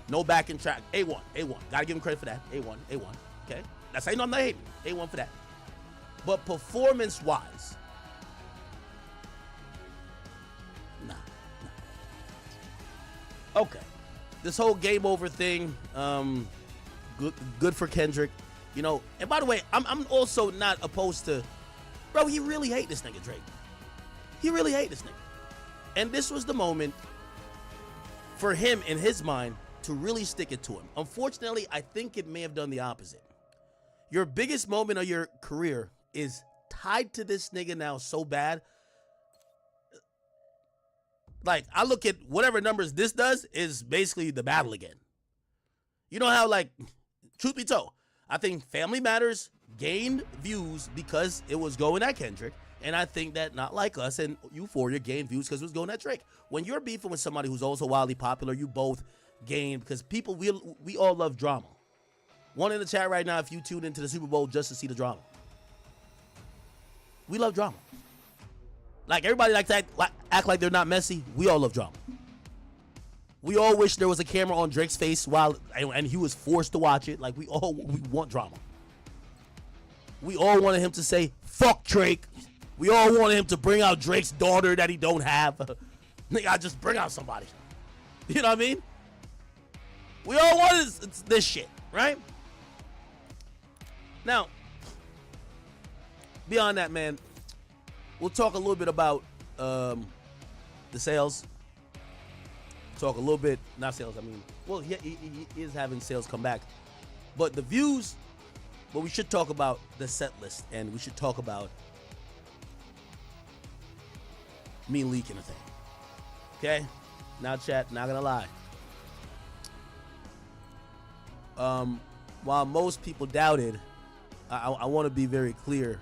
No backing track. A1. Gotta give him credit for that. A1. Okay? That's how you know I'm not hating. A1 for that. But performance-wise, nah. Okay. This whole game over thing, good for Kendrick. You know, and by the way, I'm also not opposed to, bro, he really hate this nigga, Drake. He really hate this nigga. And this was the moment for him, in his mind, to really stick it to him. Unfortunately, I think it may have done the opposite. Your biggest moment of your career is tied to this nigga now so bad. Like, I look at whatever numbers this does is basically the battle again. You know how, like, truth be told, I think Family Matters gained views because it was going at Kendrick. And I think that Not Like Us and Euphoria gained views because it was going at Drake. When you're beefing with somebody who's also wildly popular, you both gain because people, we all love drama. One in the chat right now, if you tuned into the Super Bowl just to see the drama. We love drama. Like, everybody likes to act like they're not messy. We all love drama. We all wish there was a camera on Drake's face and he was forced to watch it. Like, we want drama. We all wanted him to say, fuck Drake. We all wanted him to bring out Drake's daughter that he don't have. Nigga, I just bring out somebody. You know what I mean? We all wanted this shit, right? Now, beyond that, man, we'll talk a little bit about the sales. Talk a little bit, not sales, I mean, well, he is having sales come back. But the views, but we should talk about the set list, and we should talk about me leaking a thing. Okay? Now, chat, not gonna lie. While most people doubted, I want to be very clear.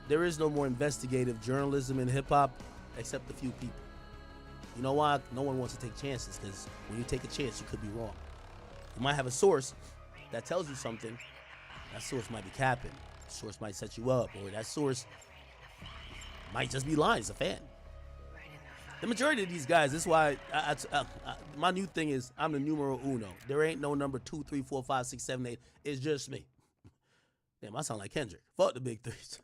There is no more investigative journalism in hip-hop except a few people. You know why? No one wants to take chances, because when you take a chance, you could be wrong. You might have a source that tells you something. That source might be capping. The source might set you up, or that source might just be lying. It's a fan. The majority of these guys, this is why my new thing is I'm the numero uno. There ain't no number 2, 3, 4, 5, 6, 7, 8. It's just me. Damn, I sound like Kendrick. Fuck the big threes.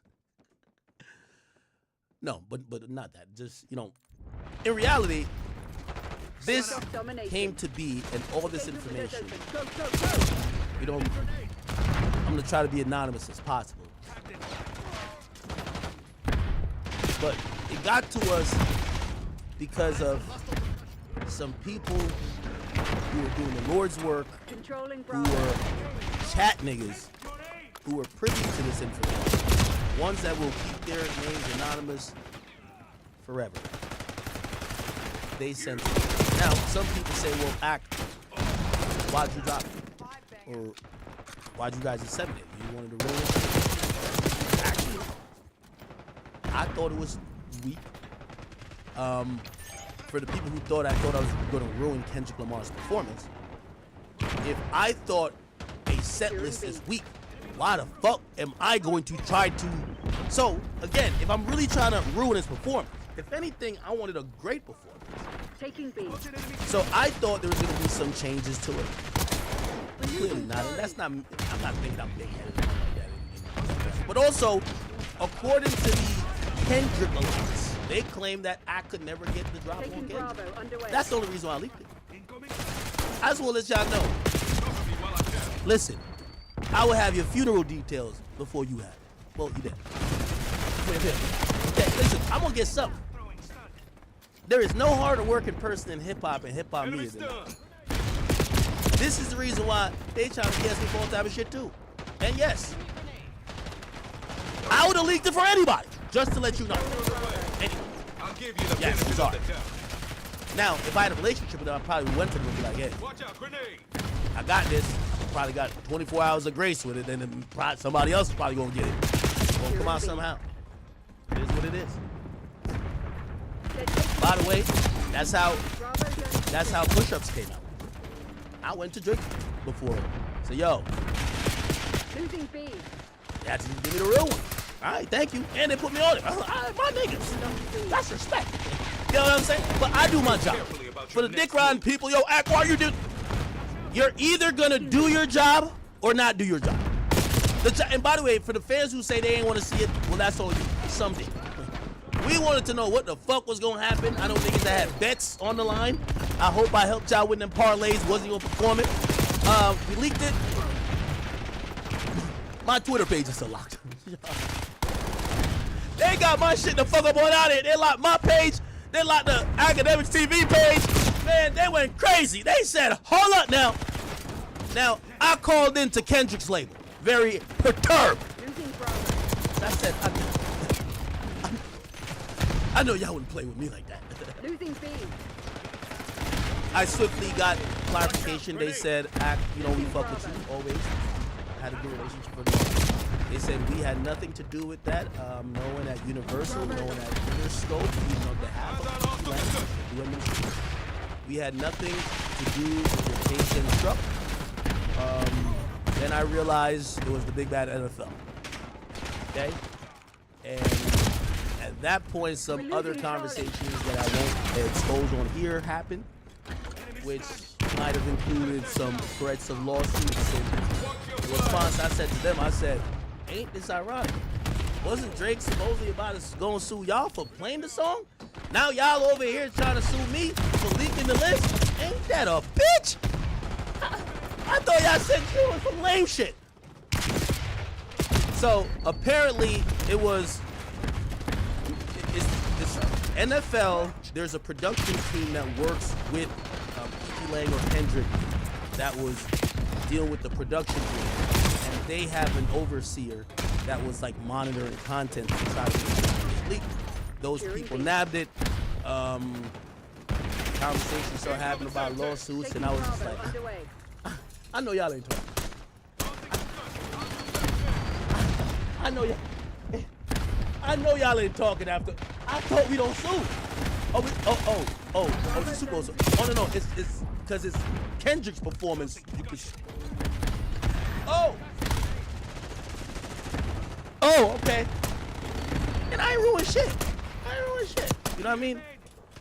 No, but not that. Just, you know, in reality, this came to be, and all this information, you know, I'm going to try to be anonymous as possible. But it got to us because of some people who were doing the Lord's work, who were chat niggas, who were privy to this information. Ones that will keep their names anonymous forever. They sent it. Now, some people say, well, Act, why'd you drop it? Or why'd you guys disseminate it? You wanted to ruin it? Actually, I thought it was weak. For the people who thought I was going to ruin Kendrick Lamar's performance, if I thought a set list is weak, why the fuck am I going to try to? So, again, if I'm really trying to ruin his performance, if anything, I wanted a great performance. So I thought there was going to be some changes to it. Clearly not. And that's not, I'm not thinking I'm big-headed like that. But also, according to the Kendrick Alliance, they claim that I could never get the drop on Kendrick. That's the only reason why I leaked it. I just want to let y'all know. Listen, I will have your funeral details before you have it. Well, you did. Okay, listen, I'm going to get something. There is no harder working person in hip-hop and hip-hop media than me. This is the reason why they trying to guess me for all type of shit, too. And yes, I would have leaked it for anybody, just to let you know. Anyway. I'll give you the yes, sorry. Now, if I had a relationship with them, I probably went to them and be like, hey, watch out, grenade. I got this. Probably got 24 hours of grace with it, and then somebody else is probably gonna get it. It's gonna come out somehow. It is what it is. By the way, that's how push-ups came out. I went to Drake before. So yo, losing B. They had to give me the real one. All right, thank you. And they put me on it. My niggas. That's respect. You know what I'm saying? But I do my job. For the dick riding people, yo, Aqua, you're either gonna do your job or not do your job. And by the way, for the fans who say they ain't want to see it, well, that's all you. Someday. We wanted to know what the fuck was gonna happen. I know niggas that had bets on the line. I hope I helped y'all with them parlays. Wasn't gonna perform it. We leaked it. My Twitter page is still locked. They got my shit the fuck up on out of it. They locked my page. They locked the Academics TV page. Man, they went crazy. They said, hold up now. Now, I called into Kendrick's label. Very perturbed. I said, I know y'all wouldn't play with me like that. Losing B. I swiftly got clarification. They said, you know, we fuck with you always. Had a good relationship with them. They said we had nothing to do with that. No one at Universal, no one at Interscope, even on behalf of women. We had nothing to do with the Cage and Truck. Then I realized it was the big bad NFL. Okay? And at that point, some other conversations that I won't expose on here happened, which might have included some threats of lawsuits. And in response, I said to them, I said, ain't this ironic? Wasn't Drake supposedly about to go and sue y'all for playing the song? Now y'all over here trying to sue me for leaking the list? Ain't that a bitch? I thought y'all said you was some lame shit. So apparently it was, it's NFL, there's a production team that works with Kiki Lang or Kendrick that was dealing with the production team. And they have an overseer that was like monitoring content to try to leak. Those people nabbed it. Conversations started happening about lawsuits, and I was just like, I know y'all ain't talking. I know y'all ain't talking after. I thought we don't sue. It's a Super Bowl. Oh no, it's because it's Kendrick's performance. You could. Okay. And I ain't ruined shit. You know what I mean?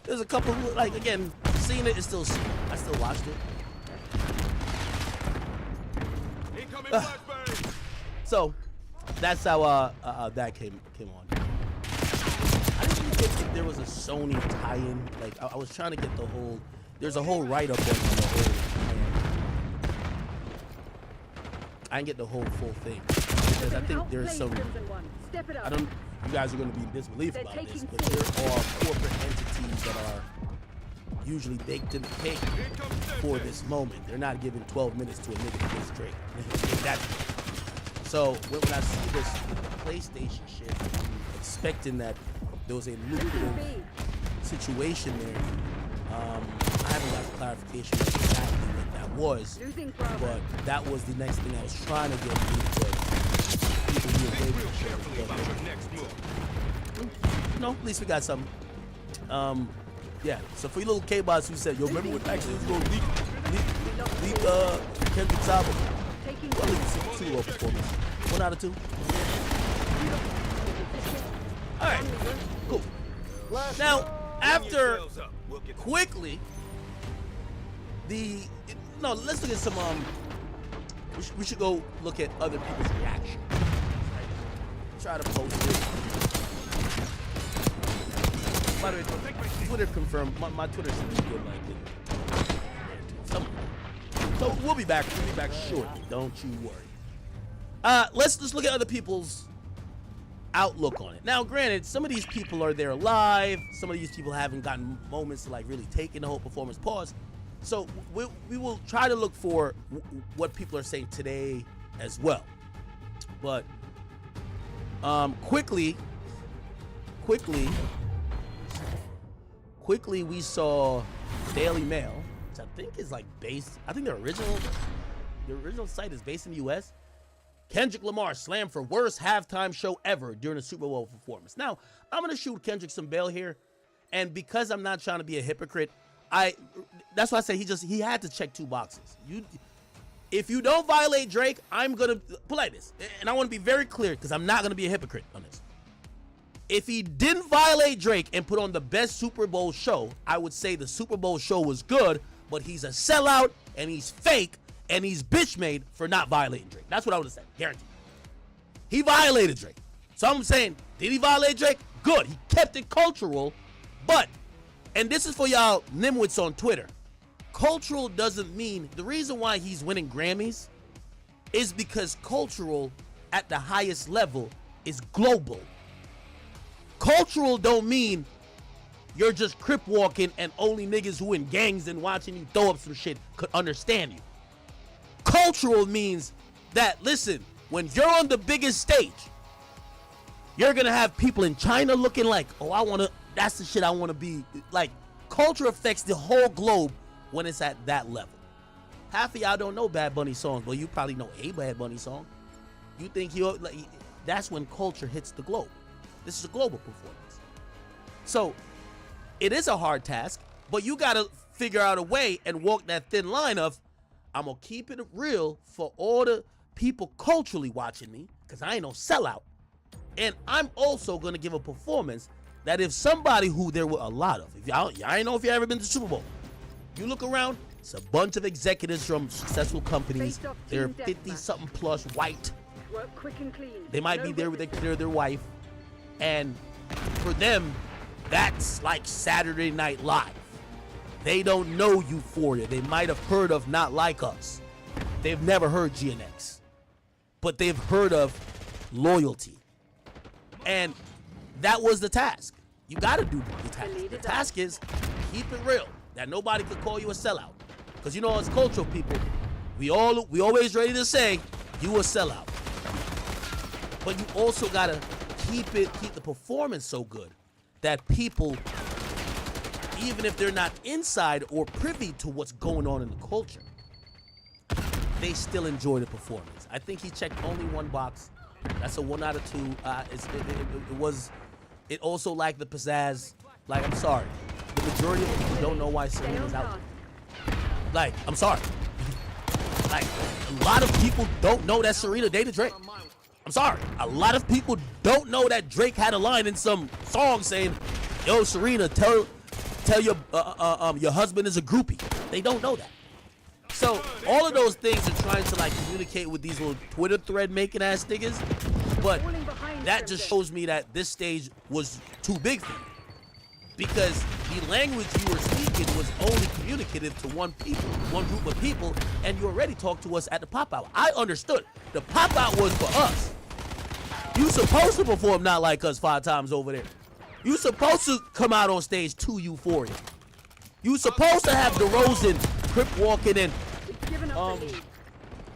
There's a couple, like, again, seeing it is still seen. I still watched it. So that's how that came on. I didn't even think there was a Sony tie-in. Like I was trying to get the whole. There's a whole write-up on the whole. I didn't get the whole full thing because I think there's some. I don't. You guys are going to be in disbelief about this, but there are corporate entities that are usually baked in the cake for this moment. They're not giving 12 minutes to a nigga to this Drake. So when I see this PlayStation shit, I'm expecting that there was a lucrative situation there. I haven't got clarification of exactly what that was, but that was the next thing I was trying to get to. People who are waiting for shit. No, at least we got something. Yeah. So for you little K-bots who said, yo, remember when actually was going to leak Kendrick's album? Well, leak Super Bowl performance. 1 out of 2. All right. Cool. Now, after quickly let's look at some we should go look at other people's reaction. Try to post it. By the way, Twitter confirmed my Twitter seems good like it. So we'll be back shortly, don't you worry. Let's just look at other people's outlook on it. Now, granted, some of these people are there live. Some of these people haven't gotten moments to like really take in the whole performance. Pause. So we will try to look for what people are saying today as well. But quickly, we saw Daily Mail, which I think is like based. I think the original site is based in the U.S. Kendrick Lamar slammed for worst halftime show ever during a Super Bowl performance. Now, I'm gonna shoot Kendrick some bail here, and because I'm not trying to be a hypocrite, that's why I say he had to check 2 boxes. If you don't violate Drake, I'm gonna put like this, and I want to be very clear because I'm not gonna be a hypocrite on this. if he didn't violate Drake and put on the best Super Bowl show, I would say the Super Bowl show was good, but he's a sellout and he's fake and he's bitch made for not violating Drake. That's what I would have said, guaranteed. He violated Drake. So I'm saying, did he violate Drake? Good. He kept it cultural, but, and this is for y'all nimwits on Twitter, cultural doesn't mean, the reason why he's winning Grammys is because cultural at the highest level is global. Cultural don't mean you're just crip walking and only niggas who in gangs and watching you throw up some shit could understand you. Cultural means that, listen, when you're on the biggest stage, you're gonna have people in China looking like, oh, that's the shit I wanna be. Like, culture affects the whole globe when it's at that level. Half of y'all don't know Bad Bunny songs, but you probably know a Bad Bunny song. You think that's when culture hits the globe. This is a global performance. So it is a hard task, but you gotta figure out a way and walk that thin line of, I'm gonna keep it real for all the people culturally watching me, because I ain't no sellout. And I'm also gonna give a performance that if somebody who there were a lot of, if y'all ain't know if you ever been to Super Bowl, you look around, it's a bunch of executives from successful companies. They're 50-something plus white. Work quick and clean. They might be there with their wife. And for them, that's like Saturday Night Live. They don't know Euphoria. They might have heard of Not Like Us. They've never heard GNX. But they've heard of Loyalty. And that was the task. You gotta do the task. The task is keep it real. That nobody could call you a sellout. Because you know, as cultural people, we always ready to say you a sellout. But you also gotta keep the performance so good that people, even if they're not inside or privy to what's going on in the culture, they still enjoy the performance. I think he checked only one box. That's a 1 out of 2. It also lacked the pizzazz. Like, I'm sorry, the majority of people don't know why Serena's out there. Like, I'm sorry. Like, a lot of people don't know that Serena dated Drake. I'm sorry. A lot of people don't know that Drake had a line in some song saying, yo, Serena, tell your husband is a groupie. They don't know that. So all of those things are trying to like communicate with these little Twitter thread making ass niggas. But that just shows me that this stage was too big for you. Because the language you were speaking was only communicative to one group of people, and you already talked to us at the pop-out. I understood. The pop-out was for us. You supposed to perform Not Like Us 5 times over there. You supposed to come out on stage to Euphoria. You supposed to have DeRozan, Crip walking, and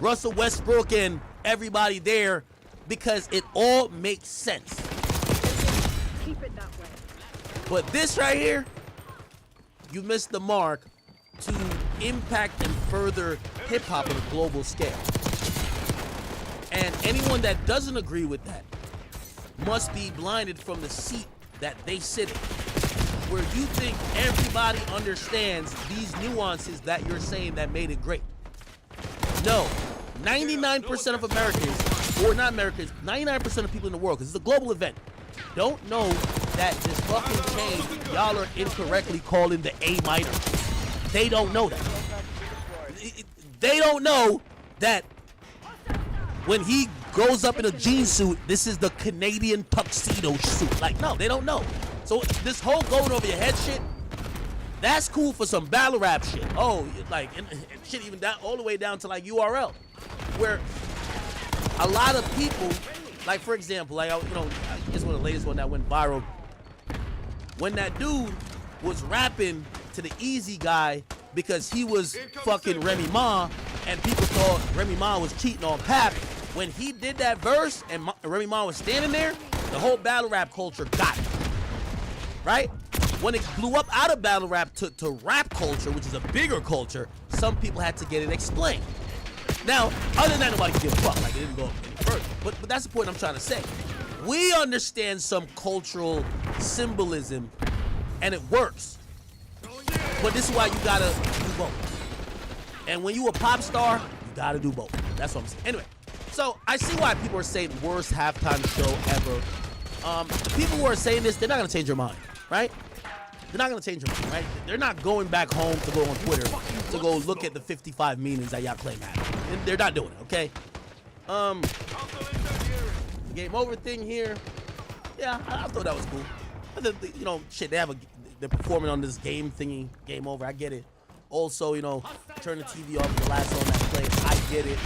Russell Westbrook and everybody there, because it all makes sense. Keep it that way. But this right here, you missed the mark to impact and further hip-hop on a global scale. And anyone that doesn't agree with that must be blinded from the seat that they sit in, where you think everybody understands these nuances that you're saying that made it great. No, 99% of Americans, or not Americans, 99% of people in the world, because it's a global event, don't know that this fucking chain y'all are incorrectly calling the A minor. They don't know that. They don't know that when he goes up in a jean suit, this is the Canadian tuxedo suit. Like, no, they don't know. So this whole going over your head shit, that's cool for some battle rap shit. Oh, like, and shit even down all the way down to like URL, where a lot of people, like for example, like I guess one of the latest one that went viral, when that dude was rapping to the Easy Guy because he was fucking Remy Ma, and people thought Remy Ma was cheating on Pap. When he did that verse and Remy Ma was standing there, the whole battle rap culture got it. Right? When it blew up out of battle rap to rap culture, which is a bigger culture, some people had to get it explained. Now, other than that, nobody can give a fuck. Like, it didn't go any further. But that's the point I'm trying to say. We understand some cultural symbolism, and it works. But this is why you gotta do both. And when you a pop star, you gotta do both. That's what I'm saying. Anyway, so I see why people are saying worst halftime show ever. The people who are saying this, they're not gonna change their mind, right? They're not gonna change their mind, right? They're not going back home to go on Twitter to go look at the 55 meanings that y'all claim happened. They're not doing it, okay? The game over thing here, yeah, I thought that was cool. You know, shit, they're performing on this game thingy, game over. I get it. Also, you know, turn the TV off, the last song that played. I get it.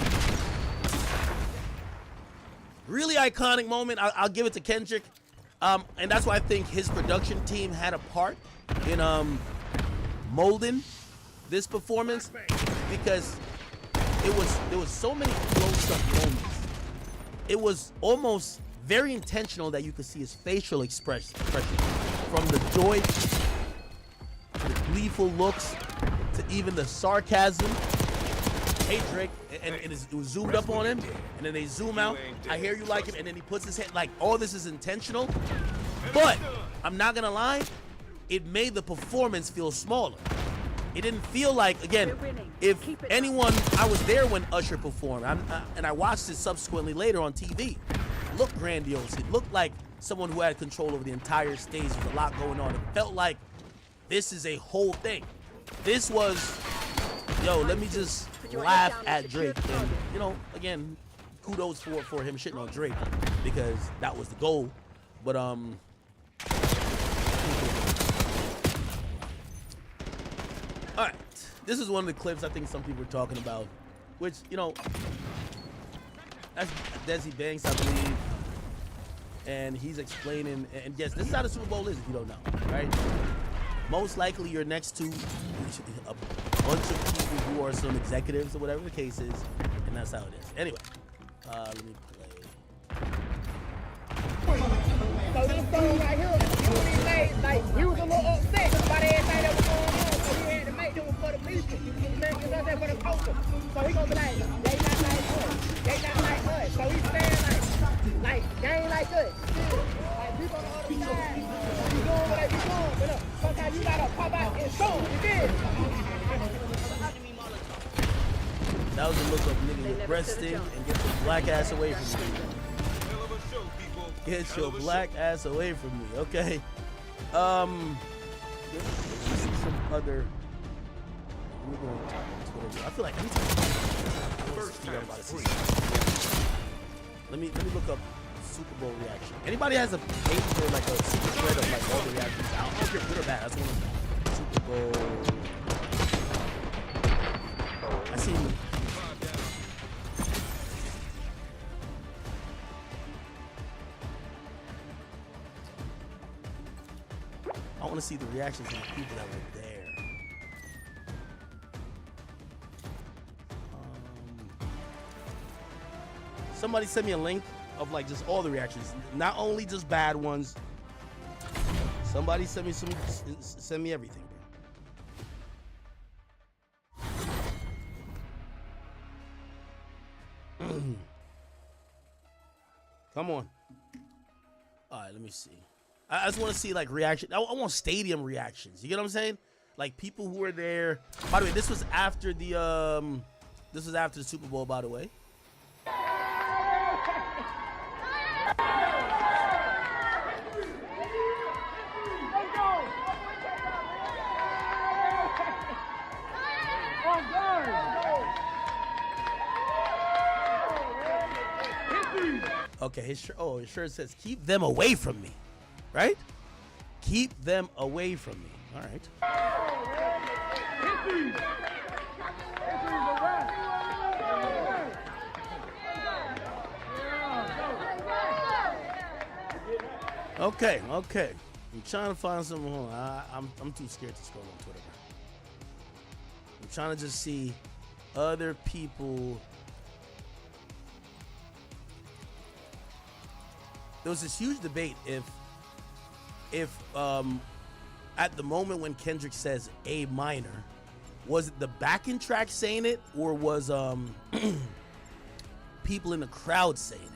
Really iconic moment. I'll give it to Kendrick. And that's why I think his production team had a part in molding this performance, because there was so many close-up moments. It was almost very intentional that you could see his facial expression, from the joy to the gleeful looks to even the sarcasm. Hey Drake, and it was zoomed up on him, and then they zoom out. I hear you like him, and then he puts his head, like, all this is intentional. But I'm not gonna lie, it made the performance feel smaller. It didn't feel like, again, if anyone, I was there when Usher performed, and I watched it subsequently later on TV. It looked grandiose. It looked like someone who had control over the entire stage. There was a lot going on. It felt like this is a whole thing. This was, yo, let me just laugh at Drake. And, you know, again, kudos for him shitting on Drake, because that was the goal. But, all right, this is one of the clips I think some people are talking about, which, you know, that's Desi Banks, I believe, and he's explaining, and yes, this is how the Super Bowl is if you don't know, right? Most likely you're next to a bunch of people who are some executives or whatever the case is, and that's how it is. Anyway, let me play. So this song right here, he made, like, he was a little upset about everything that was going on, so he had to make them for the people. You know what I'm saying, for the culture. So he gonna be like, they not like us. They not like us. So he's saying like, they ain't like us. Like, people on the other side, you doing what they be doing, but look, sometimes you gotta pop out and show them, you did. That was a look of nigga with breasting and get your black ass away from me. Get your black ass away from me, okay? Let's see some other. We're going to talk on Twitter. I feel like let me look up Super Bowl reaction. Anybody has a page or like a secret thread of like all the reactions? I don't know if you're good or bad. That's one of Super Bowl. I see. I want to see the reactions of the people that were there. Somebody send me a link of like just all the reactions, not only just bad ones. Somebody send me everything, bro. Come on. All right, let me see. I just want to see like reaction. I want stadium reactions. You get what I'm saying? Like people who were there. By the way, this was after the Super Bowl, by the way. Okay, his shirt says keep them away from me. Right? Keep them away from me. All right. Okay. I'm trying to find some. Hold on. I'm too scared to scroll on Twitter. I'm trying to just see other people. There was this huge debate if at the moment when Kendrick says A minor, was it the backing track saying it, or was people in the crowd saying it?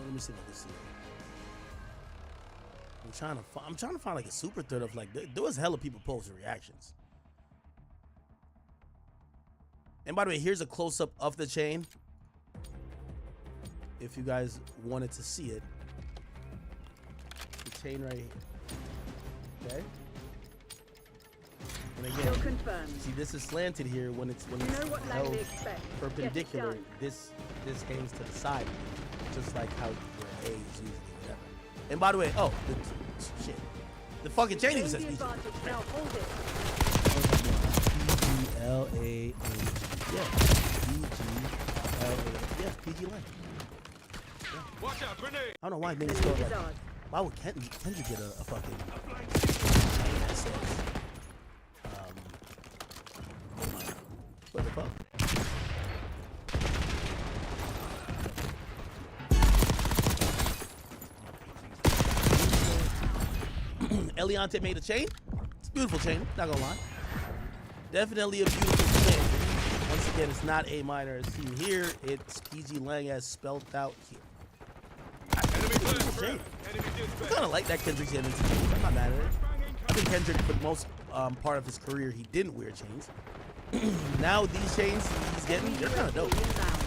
Let me see if I can see it. I'm trying to find like a super thread of like there was hella people posting reactions. And by the way, here's a close up of the chain. if you guys wanted to see it. The chain right here. Okay. And Still again, confirmed. see, this is slanted here when it's You know what held Langley expects. perpendicular. Get it This hangs to the side, just like how your A is usually whatever. And by the way, oh, shit, the fucking chain even done. says Gain the PG. advantage. Now hold it. PGLA. Yeah, PGLA. Yeah, PG Lang. Watch out, grenade! I don't know why niggas The spell lead it is like. ours. Why would Kendrick get a fucking that says, what the fuck? Eliante made a chain. It's a beautiful chain, not gonna lie. Definitely a beautiful chain. Once again, it's not A minor as seen here. It's PG Lang as spelled out here. Enemy Chain. flash! Enemy I dispatch! kind of like that Kendrick's getting into chains. I'm not mad at it. I think Kendrick, for the most part of his career, he didn't wear chains. Now these chains he's getting, they're kind of dope. Inbound.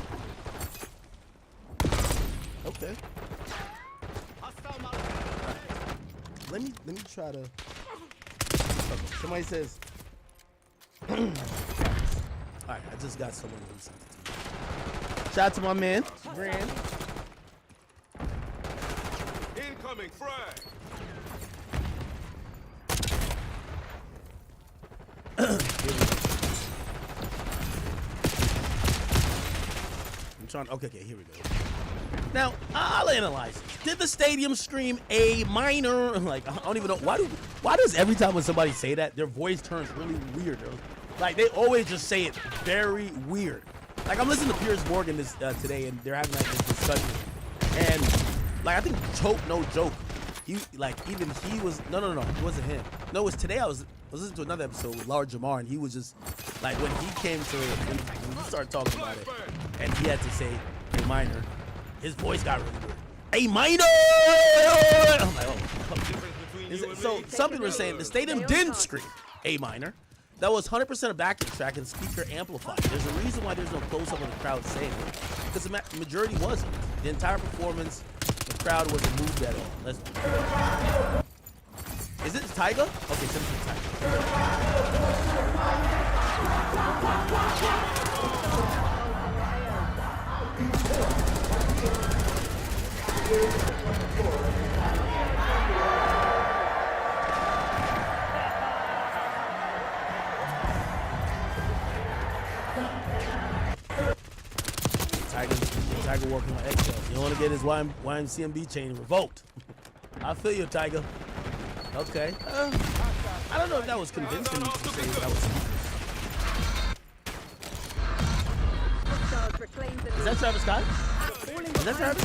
Okay. Let me try to. Okay. Somebody says. All right, I just got someone who sent it to me. Shout out to my man, Grand. Incoming frag! I'm trying. Okay, here we go. Now I'll analyze it. Did the stadium scream A minor? Like I don't even know why does every time when somebody say that their voice turns really weird? Like they always just say it very weird. Like I'm listening to Piers Morgan this today, and they're having like this discussion, and like I think no joke. He like even he was no it wasn't him. No, it was today. I was listening to another episode with Large Jamar, and he was just like when he came to when he started talking about it, and he had to say A minor. His voice got really weird. A minor. I'm like, oh. So some people are saying the stadium didn't scream A minor. That was 100% a backing track and speaker amplified. There's a reason why there's no close-up of the crowd saying it, because the majority wasn't. The entire performance, the crowd wasn't moved at all. Is it Tyga? Okay, send it to Tyga. Tiger working on eggshells. You want to get his YMCMB chain revoked. I feel you, Tiger. Okay. I don't know if that was convincing to say that was. Is that Travis Scott? Is that Travis?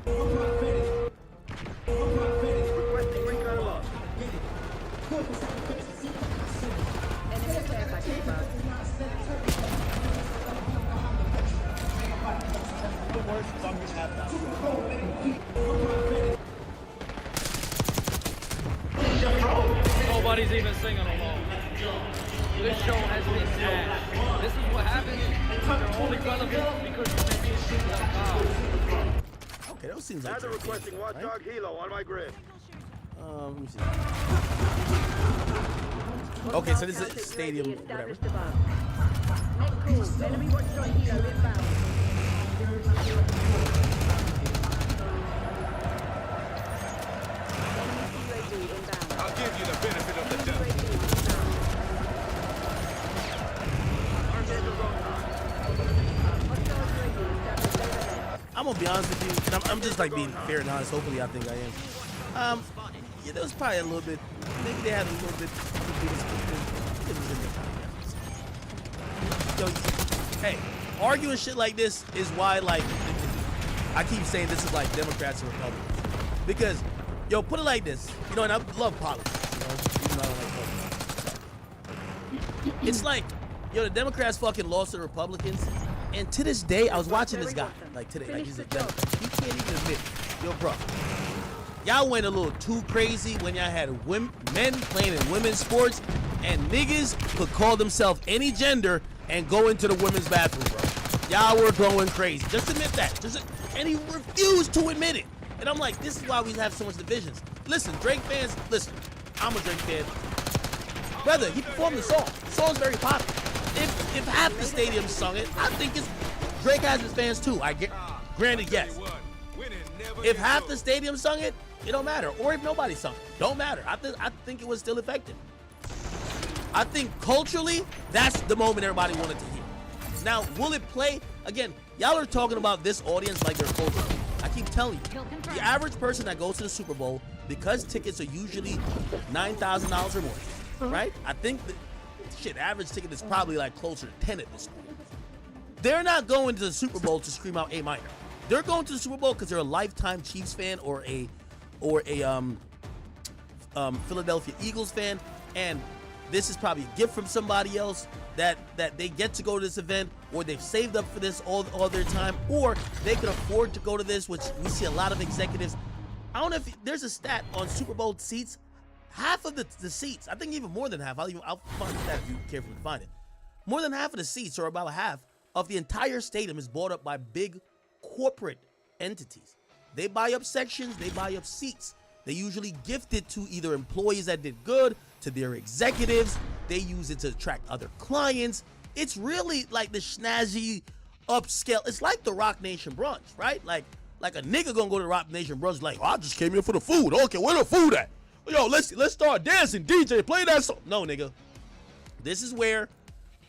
We're winning. Keep it Requesting recon loss. Enemy care package found. Nobody's even singing along. This show has been dashed. This is what happens. They're only relevant because the championships are found. Okay, those seems like. Either requesting Watchdog Hilo on my grid. Let me see. Okay, so this is a stadium, whatever. Next call. Enemy watchdog helo inbound. I'll give you the benefit of the doubt. I'm gonna be honest with you, and I'm just like being fair and honest. Hopefully, I think I am. Yeah, there was probably a little bit. Maybe they had a little bit. Yo, hey, arguing shit like this is why, like, I keep saying this is like Democrats and Republicans, because, yo, put it like this, you know, and I love politics, you know, even though I don't like politics. It's like, yo, the Democrats fucking lost to the Republicans. And to this day, I was watching this guy, like today, like he's a Democrat. He can't even admit, yo, bro, Y'all went a little too crazy when y'all had men playing in women's sports, and niggas could call themselves any gender and go into the women's bathroom, bro. Y'all were going crazy. Just admit that. And he refused to admit it. And I'm like, this is why we have so much divisions. Listen, Drake fans, listen, I'm a Drake fan. Brother, he performed the song. The song's very popular. If half the stadium sung it, I think Drake has his fans too. Granted, yes. If half the stadium sung it, it don't matter. Or if nobody sung it, don't matter. I think it was still effective. I think culturally, that's the moment everybody wanted to hear. Now, will it play? Again, y'all are talking about this audience like they're cultural. I keep telling you, the average person that goes to the Super Bowl, because tickets are usually $9,000 or more, right? I think the average ticket is probably like closer to 10 at this point. They're not going to the Super Bowl to scream out A minor. They're going to the Super Bowl because they're a lifetime Chiefs fan or a Philadelphia Eagles fan, and this is probably a gift from somebody else that they get to go to this event, or they've saved up for this all their time, or they can afford to go to this, which we see a lot of executives. I don't know if there's a stat on Super Bowl seats. Half of the seats, I think even more than half, I'll find that if you care for me to find it. More than half of the seats, or about half of the entire stadium, is bought up by big corporate entities. They buy up sections, they buy up seats. They usually gift it to either employees that did good, to their executives. They use it to attract other clients. It's really like the snazzy upscale. It's like the Rock Nation brunch, right? Like a nigga gonna go to the Rock Nation brunch like, oh, I just came here for the food. Okay, where the food at? Yo, let's start dancing. DJ, play that song. No, nigga. This is where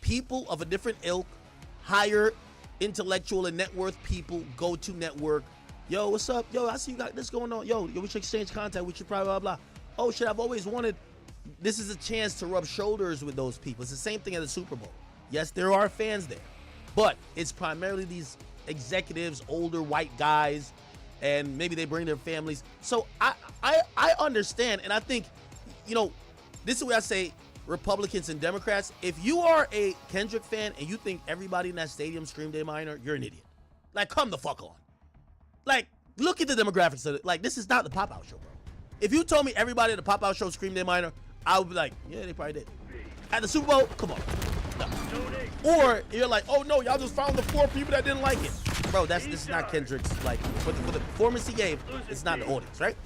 people of a different ilk, higher intellectual and net worth people go to network. Yo, what's up? Yo, I see you got this going on. Yo, we should exchange contact. We should blah, blah, blah. Oh, shit, I've always wanted. This is a chance to rub shoulders with those people. It's the same thing at the Super Bowl. Yes, there are fans there, but it's primarily these executives, older white guys, and maybe they bring their families. So I understand, and I think, this is where I say Republicans and Democrats. If you are a Kendrick fan and you think everybody in that stadium screamed A minor, you're an idiot. Like, come the fuck on. Like, look at the demographics of it. Like, this is not the Pop-Out Show, bro. If you told me everybody at the Pop-Out Show screamed A minor, I would be like, yeah, they probably did. At the Super Bowl, come on. No. Or you're like, oh no, y'all just found the 4 people that didn't like it. Bro, this is not Kendrick's, like, for the performance he gave, it's not the audience, right?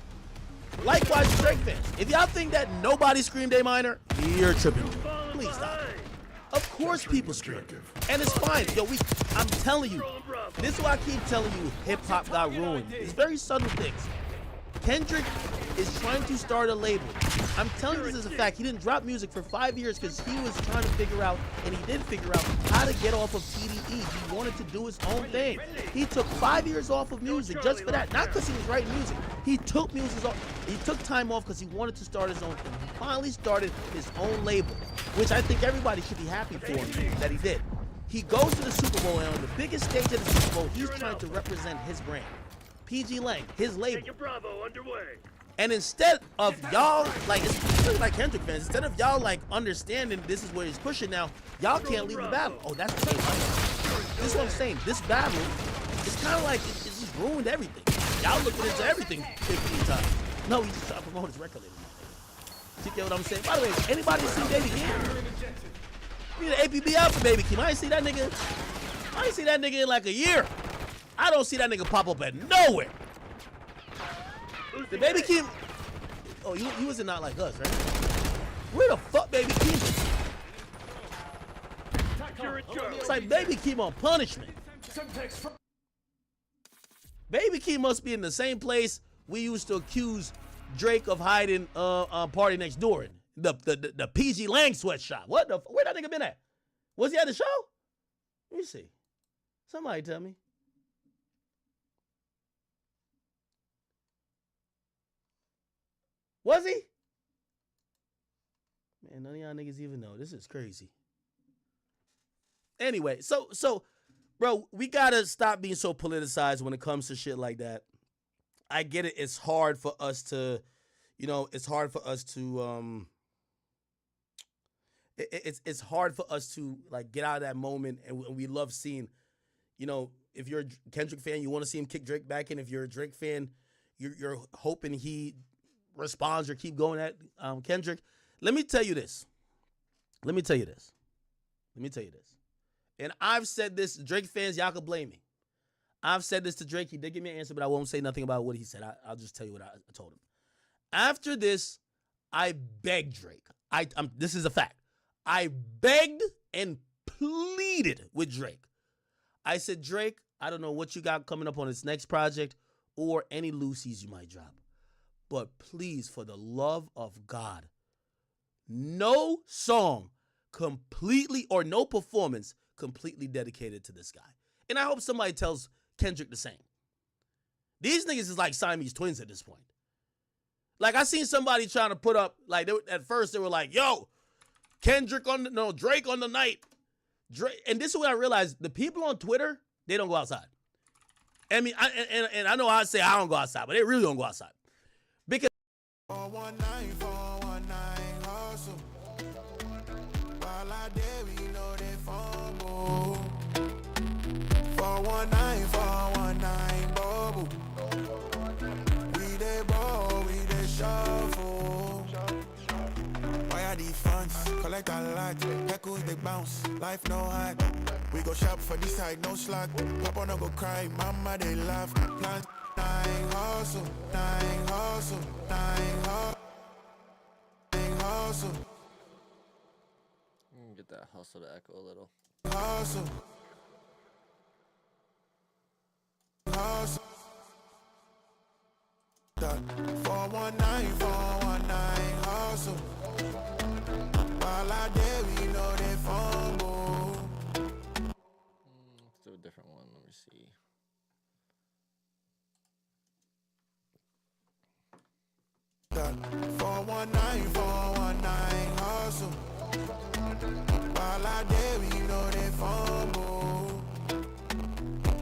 Likewise, Drake fans. If y'all think that nobody screamed A minor, you're tripping. Please stop. Of course people scream. And it's fine. Yo, I'm telling you, this is why I keep telling you hip-hop got ruined. It's very subtle things. Kendrick is trying to start a label. I'm telling you this as a fact. He didn't drop music for 5 years because he was trying to figure out, and he did figure out, how to get off of TDE. He wanted to do his own thing. He took 5 years off of music just for that. Not because he was writing music. He took music off. He took time off because he wanted to start his own thing. He finally started his own label, which I think everybody should be happy for him that he did. He goes to the Super Bowl, and on the biggest stage of the Super Bowl, he's trying to represent his brand. PG Lang, his label. And instead of y'all, like, it's like Kendrick fans, instead of y'all, like, understanding this is where he's pushing now, y'all can't leave the battle. Oh, that's the same thing. This is what I'm saying. This battle is kind of like, it just ruined everything. Y'all looking into everything 15 times. No, he's just trying to promote his record label. You get what I'm saying? By the way, anybody see Baby Keem? We need an APB out for Baby Keem. I ain't see that nigga in like a year. I don't see that nigga pop up at nowhere. The Baby Keem. Oh, you wasn't Not Like Us, right? Where the fuck Baby Keem? It's like Baby Keem on punishment. Baby Keem must be in the same place we used to accuse Drake of hiding Party Next Door in. The PG Lang sweatshop. Where that nigga been at? Was he at the show? Let me see. Somebody tell me. Was he? Man, none of y'all niggas even know. This is crazy. Anyway, so, bro, we gotta stop being so politicized when it comes to shit like that. I get it. It's hard for us to, it's hard for us to, it's hard for us to, like, get out of that moment, and we love seeing, if you're a Kendrick fan, you want to see him kick Drake back in. If you're a Drake fan, you're hoping he responds or keep going at Kendrick. Let me tell you this. And I've said this, Drake fans, y'all can blame me. I've said this to Drake. He did give me an answer, but I won't say nothing about what he said. I'll just tell you what I told him. After this, I begged Drake. This is a fact. I begged and pleaded with Drake. I said, Drake, I don't know what you got coming up on this next project or any loosies you might drop. But please, for the love of God, no song completely or no performance completely dedicated to this guy. And I hope somebody tells Kendrick the same. These niggas is like Siamese twins at this point. Like, I seen somebody trying to put up, like, at first they were like, yo, Drake on the night. Drake. And this is what I realized. The people on Twitter, they don't go outside. I mean, I know I say I don't go outside, but they really don't go outside. Because 419, 419, hustle. While I dare, we know they fumble. 419, 419, bubble. We they ball, we they shuffle. Why are these funds? Collect a lot. Echoes they bounce. Life no hack. We go shop for this side, no slack. Papa no go cry, mama they laugh. Plan 9 hustle, 9 hustle, 9 hustle. Get that hustle to echo a little. Hustle. Hustle. 419, 419, hustle. While I dare, we know they fumble. Let's do a different one. Let me see. That 419, 419, hustle. While I dare, we know they fumble.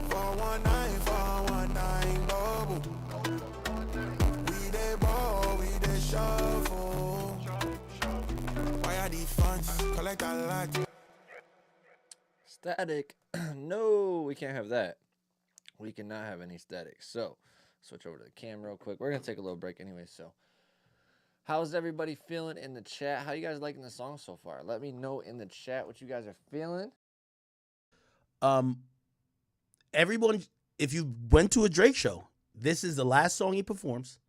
419, 419, bubble. We they ball, we they shuffle. Why are these funds? Collect a lot. Static. No, we can't have that. We cannot have any static. So, switch over to the cam real quick. We're going to take a little break anyway, so. How's everybody feeling in the chat? How you guys liking the song so far? Let me know in the chat what you guys are feeling. Everyone, if you went to a Drake show, this is the last song he performs.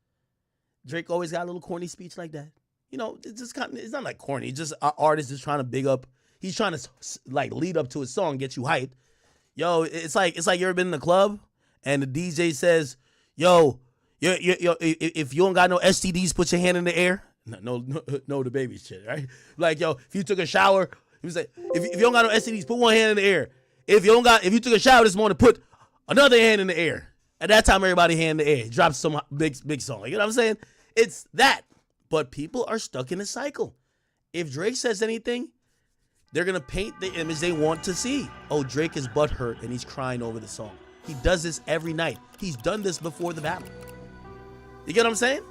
Drake always got a little corny speech like that. You know, it's just kind of, it's not like corny. It's just an artist is trying to big up. He's trying to like lead up to a song, get you hyped. Yo, it's like you ever been in a club and the DJ says, yo, if you don't got no STDs, put your hand in the air. No, the baby shit, right? Like, yo, if you took a shower, he was like, if you don't got no STDs, put one hand in the air. If you took a shower this morning, put another hand in the air. At that time, everybody hand in the air. Drops some big song. You know what I'm saying? It's that. But people are stuck in a cycle. If Drake says anything, they're going to paint the image they want to see. Oh, Drake is butthurt and he's crying over the song. He does this every night. He's done this before the battle. You get what I'm saying?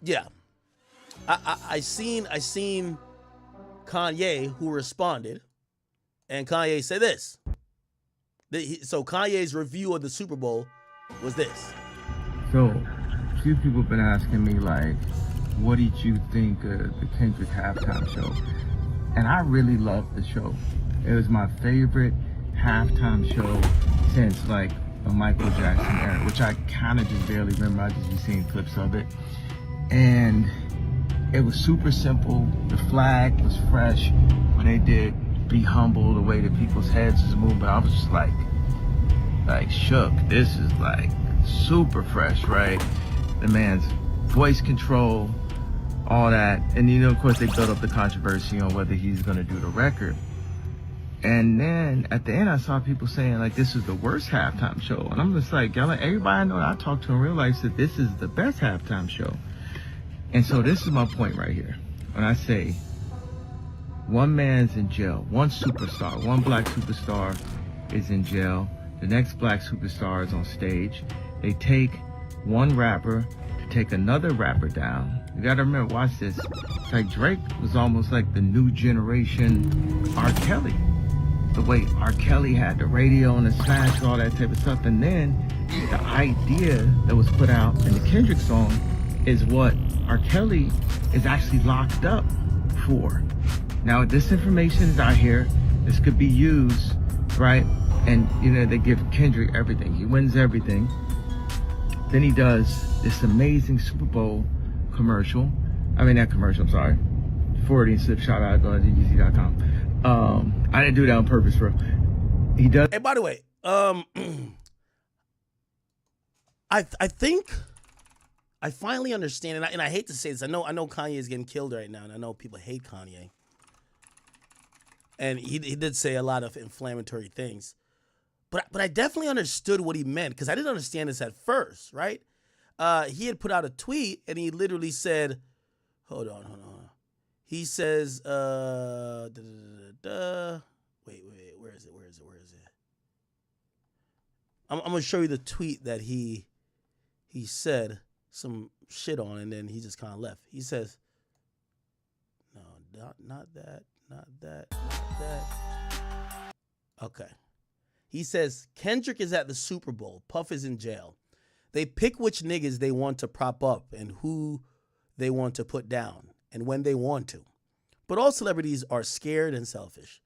Yeah. I seen Kanye who responded, and Kanye said this. So Kanye's review of the Super Bowl was this. So, a few people have been asking me, like, what did you think of the Kendrick halftime show? And I really loved the show. It was my favorite halftime show since, like, the Michael Jackson era, which I kind of just barely remember. I just be seeing clips of it. And it was super simple. The flag was fresh. When they did Be Humble, the way that people's heads was moving, I was just like shook. This is like super fresh, right? The man's voice control, all that. And you know, of course, they built up the controversy on whether he's gonna do the record. And then at the end, I saw people saying like this is the worst halftime show. And I'm just like, y'all, everybody I know that I talked to in real life said this is the best halftime show. And so this is my point right here. When I say one man's in jail, one superstar, one black superstar is in jail. The next black superstar is on stage. They take one rapper to take another rapper down. You gotta remember, watch this. It's like Drake was almost like the new generation R. Kelly. the way R. Kelly had the radio and the smash, all that type of stuff. And then the idea that was put out in the Kendrick song is what R. Kelly is actually locked up for. Now, this information is out here. This could be used, right? And, you know, they give Kendrick everything. He wins everything. Then he does this amazing Super Bowl commercial. I mean, not commercial, I'm sorry. 40 and slip, shout out, go to GC.com. I didn't do that on purpose, bro. He does. Hey, by the way, I think I finally understand, and I hate to say this. I know Kanye is getting killed right now, and I know people hate Kanye. And he did say a lot of inflammatory things. But I definitely understood what he meant, because I didn't understand this at first, right? He had put out a tweet, and he literally said, hold on. He says, wait, where is it? I'm going to show you the tweet that he said some shit on, and then he just kind of left. He says, no, not that. Okay. He says, Kendrick is at the Super Bowl. Puff is in jail. They pick which niggas they want to prop up and who they want to put down and when they want to. But all celebrities are scared and selfish.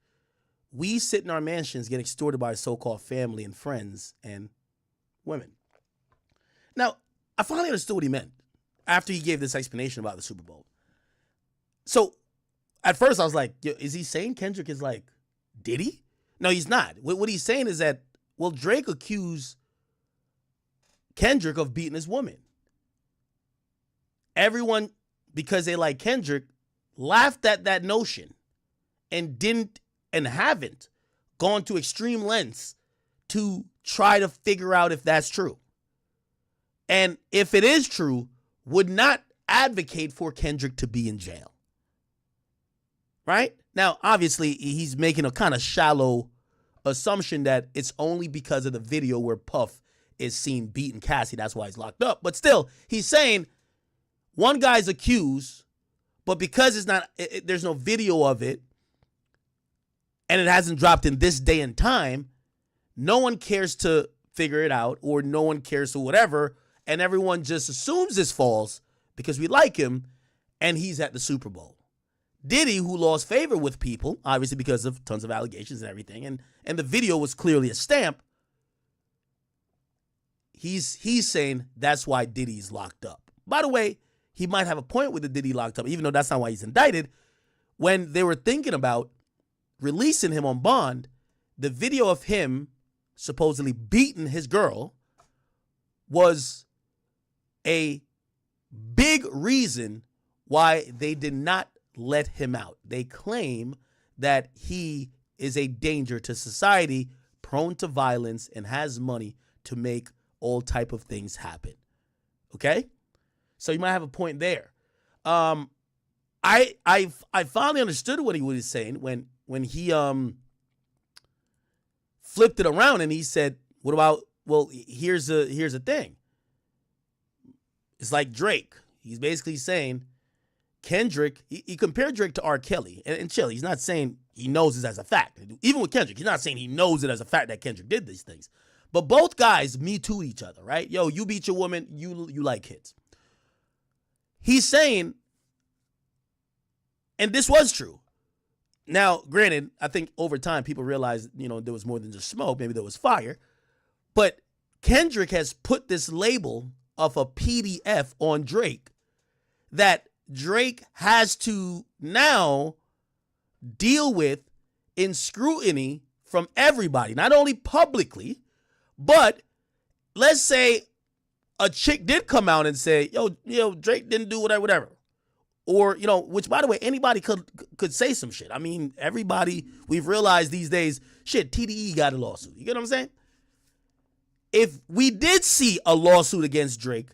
We sit in our mansions getting extorted by our so-called family and friends and women. Now, I finally understood what he meant after he gave this explanation about the Super Bowl. So, at first I was like, is he saying Kendrick is like Diddy? No, he's not. What he's saying is that, well, Drake accused Kendrick of beating his woman. Everyone, because they like Kendrick, laughed at that notion and haven't gone to extreme lengths to try to figure out if that's true. And if it is true, would not advocate for Kendrick to be in jail. Right? Now, obviously, he's making a kind of shallow assumption that it's only because of the video where Puff is seen beating Cassie. That's why he's locked up. But still, he's saying one guy's accused, but because there's no video of it, and it hasn't dropped in this day and time, no one cares to figure it out, or no one cares to whatever, and everyone just assumes this falls because we like him, and he's at the Super Bowl. Diddy, who lost favor with people, obviously because of tons of allegations and everything, and the video was clearly a stamp, he's saying that's why Diddy's locked up. By the way, he might have a point with the Diddy locked up, even though that's not why he's indicted. When they were thinking about releasing him on bond, the video of him supposedly beating his girl was a big reason why they did not let him out. They claim that he is a danger to society, prone to violence, and has money to make all type of things happen. Okay? So you might have a point there. I finally understood what he was saying when he flipped it around and he said, what about, well, here's the thing. It's like Drake. He's basically saying Kendrick, he compared Drake to R. Kelly. And chill, he's not saying he knows this as a fact. Even with Kendrick, he's not saying he knows it as a fact that Kendrick did these things. But both guys Me Too each other, right? Yo, you beat your woman, you like kids. He's saying, and this was true. Now, granted, I think over time people realized, there was more than just smoke. Maybe there was fire. But Kendrick has put this label of a PDF on Drake that Drake has to now deal with in scrutiny from everybody, not only publicly, but let's say a chick did come out and say, yo, Drake didn't do whatever. Or, which, by the way, anybody could say some shit. I mean, everybody, we've realized these days, shit, TDE got a lawsuit. You get what I'm saying? If we did see a lawsuit against Drake,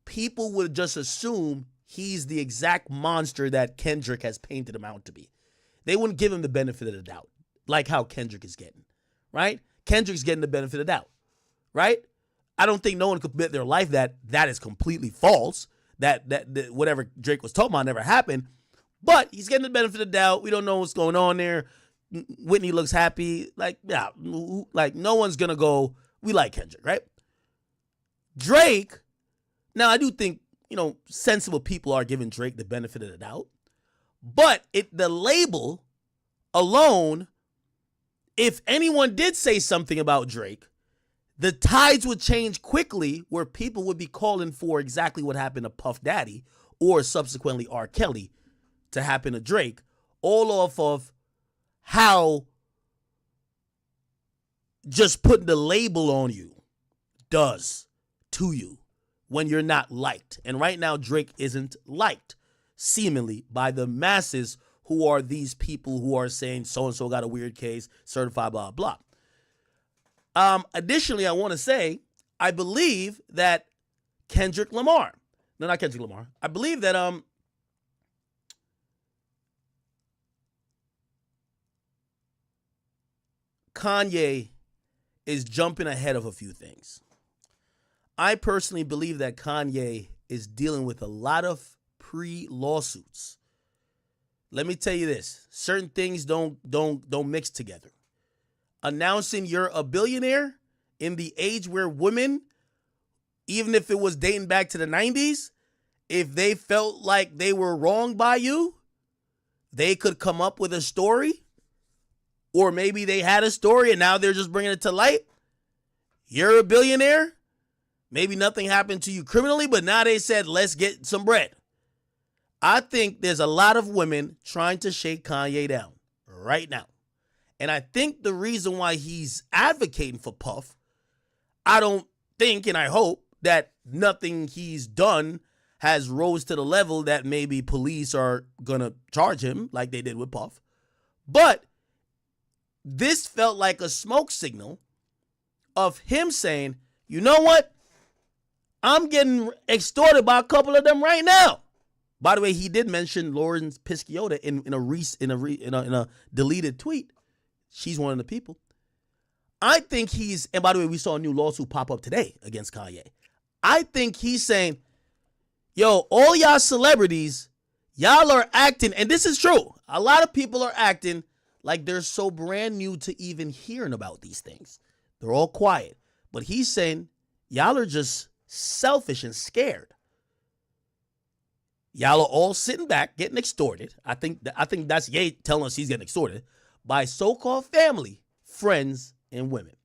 people would just assume he's the exact monster that Kendrick has painted him out to be. They wouldn't give him the benefit of the doubt, like how Kendrick is getting, right? Kendrick's getting the benefit of the doubt, right? I don't think no one could bet their life that is completely false, that whatever Drake was talking about never happened, but he's getting the benefit of the doubt. We don't know what's going on there. Whitney looks happy. Like, yeah, like no one's gonna go, we like Kendrick, right? Drake, now I do think, sensible people are giving Drake the benefit of the doubt. But the label alone, if anyone did say something about Drake, the tides would change quickly where people would be calling for exactly what happened to Puff Daddy or subsequently R. Kelly to happen to Drake, all off of how just putting the label on you does to you when you're not liked. And right now, Drake isn't liked, seemingly, by the masses who are these people who are saying so-and-so got a weird case, certified, blah, blah. Additionally, I want to say, I believe that Kendrick Lamar, no, not Kendrick Lamar, I believe that Kanye is jumping ahead of a few things. I personally believe that Kanye is dealing with a lot of pre-lawsuits. Let me tell you this. Certain things don't mix together. Announcing you're a billionaire in the age where women, even if it was dating back to the 90s, if they felt like they were wronged by you, they could come up with a story. Or maybe they had a story and now they're just bringing it to light. You're a billionaire. Maybe nothing happened to you criminally, but now they said, let's get some bread. I think there's a lot of women trying to shake Kanye down right now. And I think the reason why he's advocating for Puff, I don't think and I hope that nothing he's done has rose to the level that maybe police are going to charge him like they did with Puff. But this felt like a smoke signal of him saying, you know what? I'm getting extorted by a couple of them right now. By the way, he did mention Lawrence Pisciotta in a deleted tweet. She's one of the people. I think and by the way, we saw a new lawsuit pop up today against Kanye. I think he's saying, yo, all y'all celebrities, y'all are acting, and this is true. A lot of people are acting like they're so brand new to even hearing about these things. They're all quiet. But he's saying, y'all are just selfish and scared. Y'all are all sitting back getting extorted. I think that's Ye telling us he's getting extorted by so-called family, friends, and women.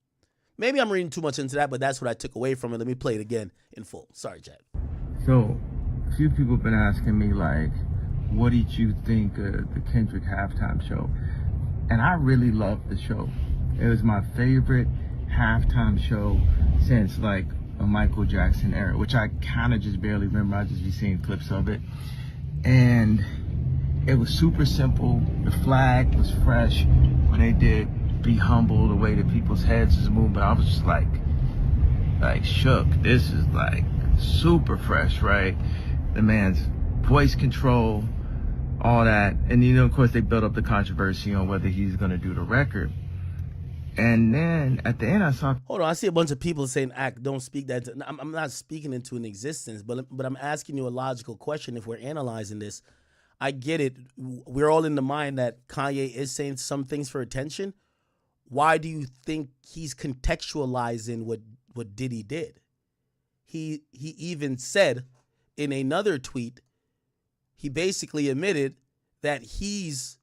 Maybe I'm reading too much into that, but that's what I took away from it. Let me play it again in full. Sorry, Chad. So, a few people have been asking me, like, what did you think of the Kendrick halftime show? And I really loved the show. It was my favorite halftime show since, like, a Michael Jackson era, which I kind of just barely remember. I just be seeing clips of it. And it was super simple. The flag was fresh when they did Be Humble, the way that people's heads was moving. I was just like shook. This is like super fresh, right? The man's voice control, all that. And of course, they built up the controversy on whether he's going to do the record. And then at the end, I saw. Hold on, I see a bunch of people saying, "Act, don't speak that." I'm not speaking into an existence, but I'm asking you a logical question. If we're analyzing this, I get it. We're all in the mind that Kanye is saying some things for attention. Why do you think he's contextualizing what Diddy did? He even said in another tweet, he basically admitted that he's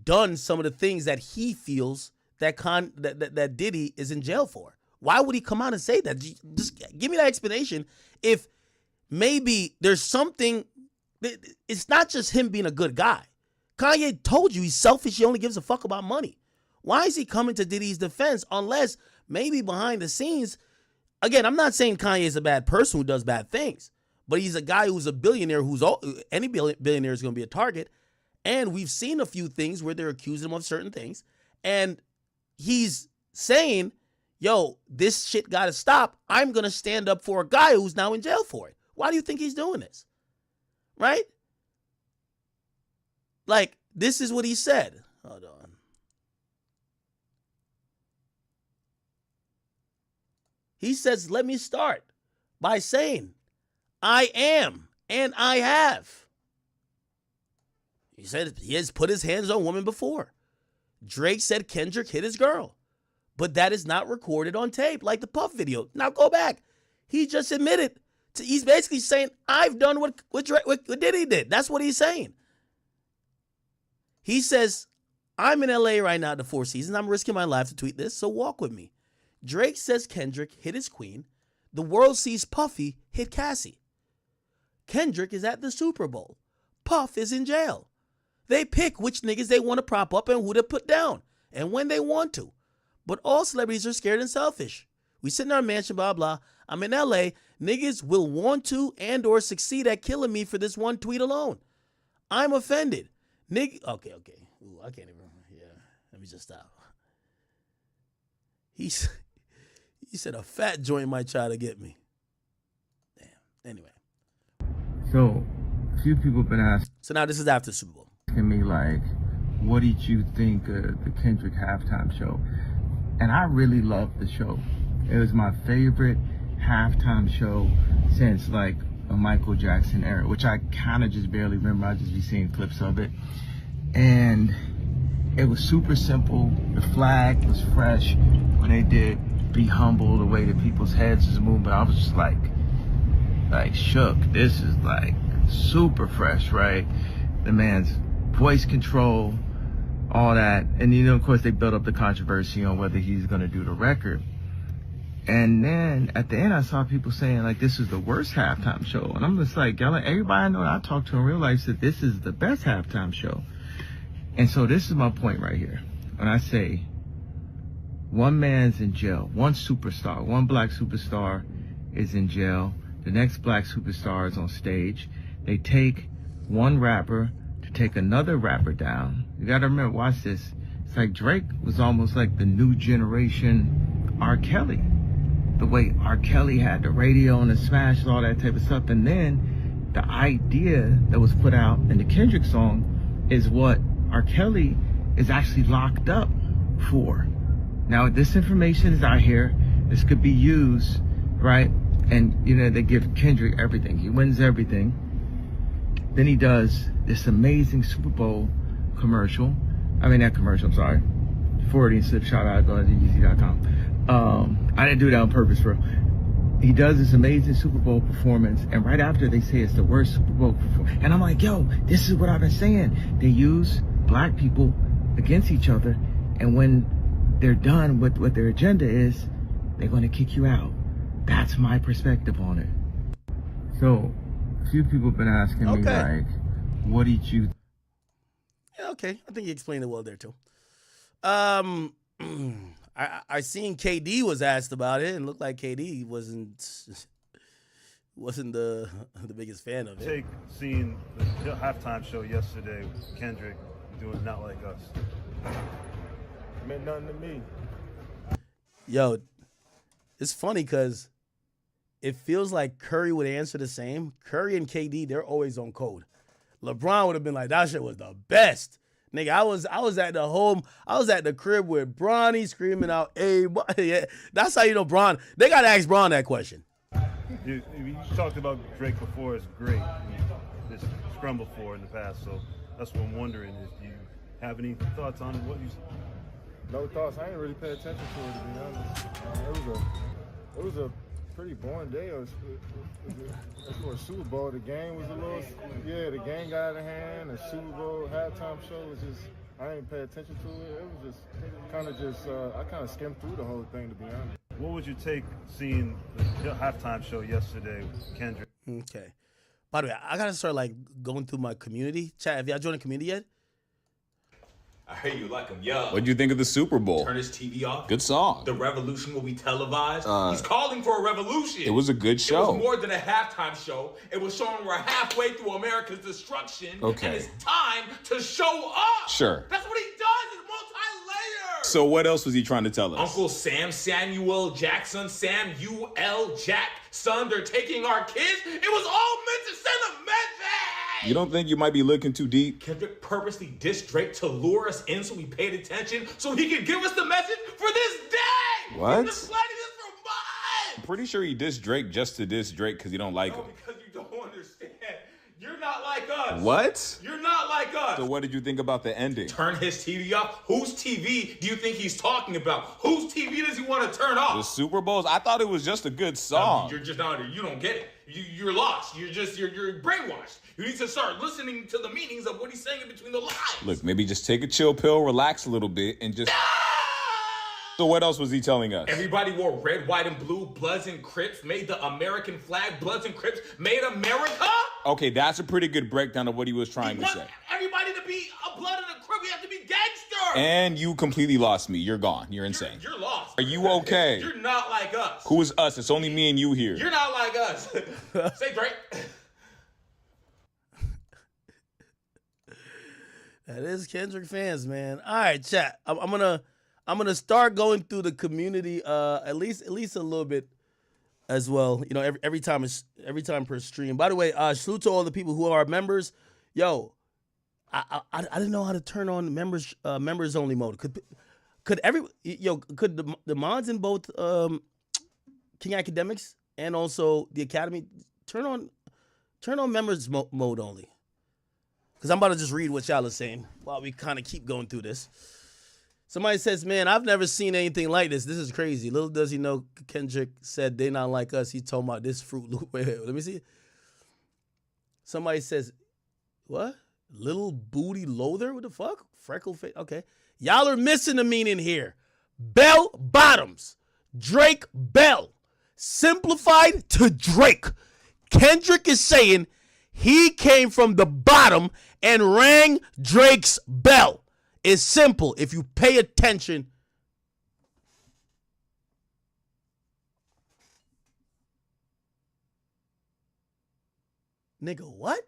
done some of the things that he feels that Diddy is in jail for. Why would he come out and say that? Just give me that explanation. If maybe there's something, it's not just him being a good guy. Kanye told you he's selfish. He only gives a fuck about money. Why is he coming to Diddy's defense unless maybe behind the scenes, again, I'm not saying Kanye is a bad person who does bad things, but he's a guy who's a billionaire any billionaire is going to be a target. And we've seen a few things where they're accusing him of certain things. And he's saying, yo, this shit got to stop. I'm going to stand up for a guy who's now in jail for it. Why do you think he's doing this? Right? Like, this is what he said. Hold on. He says, let me start by saying, I am and I have. He said he has put his hands on women before. Drake said Kendrick hit his girl. But that is not recorded on tape like the Puff video. Now go back. He just admitted. He's basically saying, I've done what Diddy did. That's what he's saying. He says, I'm in LA right now at the Four Seasons. I'm risking my life to tweet this, so walk with me. Drake says Kendrick hit his queen. The world sees Puffy hit Cassie. Kendrick is at the Super Bowl. Puff is in jail. They pick which niggas they want to prop up and who to put down, and when they want to. But all celebrities are scared and selfish. We sit in our mansion, blah, blah. I'm in LA. Niggas will want to and or succeed at killing me for this one tweet alone. I'm offended. Okay. Ooh, I can't even. Yeah, let me just stop. He said a fat joint might try to get me. Damn. Anyway. So, a few people have been asking So now this is after Super Bowl. me, like, what did you think of the Kendrick halftime show? And I really loved the show. It was my favorite halftime show since, like, a Michael Jackson era, which I kind of just barely remember. I just be seeing clips of it. And it was super simple. The flag was fresh. When they did Be Humble, the way that people's heads was moving, I was just like shook. This is like super fresh, right? The man's voice control, all that. And you know, of course, they built up the controversy on whether he's gonna do the record. And then at the end, I saw people saying like this is the worst halftime show. And I'm just like, y'all, everybody I know that I talked to in real life said this is the best halftime show. And so this is my point right here. When I say one man's in jail, one superstar, one black superstar is in jail. The next black superstar is on stage. They take one rapper to take another rapper down. You gotta remember, watch this. It's like Drake was almost like the new generation R. Kelly. The way R. Kelly had the radio and the smash and all that type of stuff. And then the idea that was put out in the Kendrick song is what R. Kelly is actually locked up for. Now, this information is out here. This could be used, right? And, you know, they give Kendrick everything. He wins everything. Then he does this amazing Super Bowl commercial. I mean, not commercial, I'm sorry. Forwarding slip shout out, go to GC.com. I didn't do that on purpose, bro. He does this amazing Super Bowl performance, and right after they say it's the worst Super Bowl performance. And I'm like, yo, this is what I've been saying. They use black people against each other, and when they're done with what their agenda is, they're going to kick you out. That's my perspective on it. So, a few people have been asking me, like, what did you... Yeah, okay. I think you explained it well there, too. I seen KD was asked about it, and looked like KD wasn't the biggest fan of it. Take seeing the halftime show yesterday with Kendrick doing Not Like Us. It meant nothing to me. Yo, it's funny because it feels like Curry would answer the same. Curry and KD, they're always on code. LeBron would have been like, that shit was the best. Nigga, I was at the crib with Bronny screaming out, hey, yeah. That's how you know Bron. They got to ask Bron that question. You talked about Drake before as great. This scrambled for in the past, so that's what I'm wondering is, do you have any thoughts on what you said? No thoughts. I didn't really pay attention to it, to be honest. It was a pretty boring day. For a Super Bowl, the game was a little, the game got out of hand. The Super Bowl halftime show was just, I didn't pay attention to it. It was just I kind of skimmed through the whole thing, to be honest. What would you take seeing the halftime show yesterday with Kendrick? Okay. By the way, I got to start like going through my community. Chat, have y'all joined the community yet? I hear you like him young. What'd you think of the Super Bowl? Turn his TV off. Good song. The revolution will be televised. He's calling for a revolution. It was a good show. It was more than a halftime show. It was showing we're halfway through America's destruction. Okay. And it's time to show up. Sure. That's what he does. It's multi-layered. So what else was he trying to tell us? Uncle Sam, Samuel Jackson, Samuel Jackson, they're taking our kids. It was all meant to send a message. You don't think you might be looking too deep? Kendrick purposely dissed Drake to lure us in so we paid attention so he could give us the message for this day. What? He's been planning this for months. I'm pretty sure he dissed Drake just to diss Drake because he don't like him. Because you don't understand. You're not like us. What? You're not like us. what? So what did you think about the ending? Turn his TV off? Whose TV do you think he's talking about? Whose TV does he want to turn off? The Super Bowls? I thought it was just a good song. You're just not. You don't get it. You're lost. You're brainwashed. You need to start listening to the meanings of what he's saying in between the lines. Look, maybe just take a chill pill, relax a little bit, and just... So what else was he telling us? Everybody wore red, white, and blue. Bloods and Crips made the American flag. Bloods and Crips made America. Okay, that's a pretty good breakdown of what he was trying to say. Everybody to be a blood and a Crip. We have to be gangster. And you completely lost me. You're gone. You're insane. You're lost. Are you okay? You're not like us. Who is us? It's only me and you here. You're not like us. Say Drake. That is Kendrick fans, man. All right, chat. I'm gonna start going through the community at least a little bit as well. You know, every time per stream. By the way, salute to all the people who are members. Yo, I didn't know how to turn on members only mode. Could the mods in both King Academics and also the Academy turn on members mode only? Because I'm about to just read what y'all are saying while we kind of keep going through this. Somebody says, man, I've never seen anything like this. This is crazy. Little does he know, Kendrick said they not like us. He talking about this Fruit Loop. Wait, let me see. Somebody says, what? Little booty loather? What the fuck? Freckle face? Okay. Y'all are missing the meaning here. Bell bottoms. Drake Bell. Simplified to Drake. Kendrick is saying he came from the bottom and rang Drake's bell. It's simple if you pay attention. Nigga, what?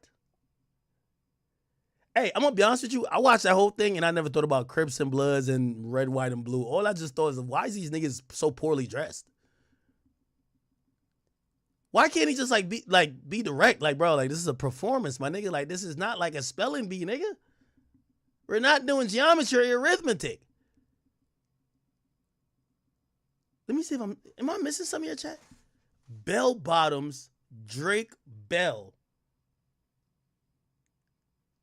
Hey, I'm gonna be honest with you. I watched that whole thing and I never thought about Crips and Bloods and red, white, and blue. All I just thought is, why is these niggas so poorly dressed? Why can't he just be direct? Like, bro, like this is a performance, my nigga. Like, this is not like a spelling bee, nigga. We're not doing geometry or arithmetic. Let me see if am I missing some of your chat? Bell bottoms, Drake Bell.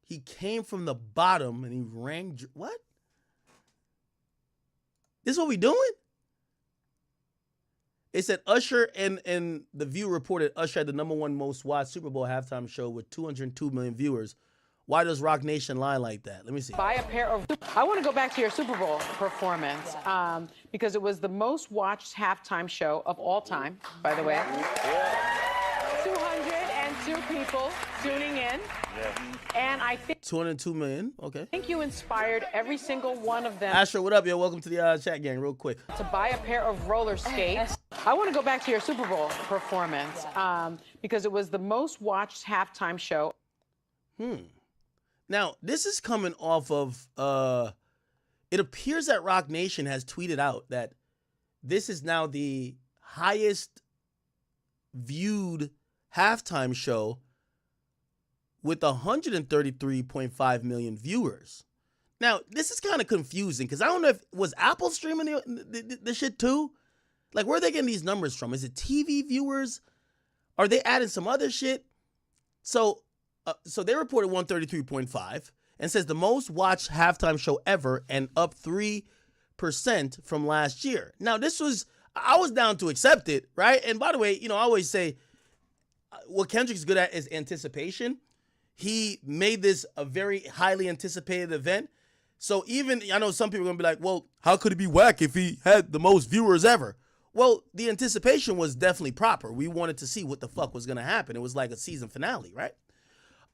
He came from the bottom and he rang, what? This is what we doing? It said Usher and The View reported Usher had the #1 most watched Super Bowl halftime show with 202 million viewers. Why does Rock Nation lie like that? Let me see. Buy a pair of... I want to go back to your Super Bowl performance because it was the most watched halftime show of all time, by the way. 202 people tuning in. And I think 202 million. Okay. I think you inspired every single one of them. Asher, what up, yo? Welcome to the chat gang, real quick. To buy a pair of roller skates. I want to go back to your Super Bowl performance because it was the most watched halftime show. Now, this is coming off of, it appears that Rock Nation has tweeted out that this is now the highest viewed halftime show with 133.5 million viewers. Now, this is kind of confusing because I don't know if, was Apple streaming the shit too? Like, where are they getting these numbers from? Is it TV viewers? Are they adding some other shit? So they reported 133.5 and says the most watched halftime show ever and up 3% from last year. Now, I was down to accept it, right? And by the way, you know, I always say what Kendrick's good at is anticipation. He made this a very highly anticipated event. So even, I know some people are going to be like, well, how could it be whack if he had the most viewers ever? Well, the anticipation was definitely proper. We wanted to see what the fuck was going to happen. It was like a season finale, right?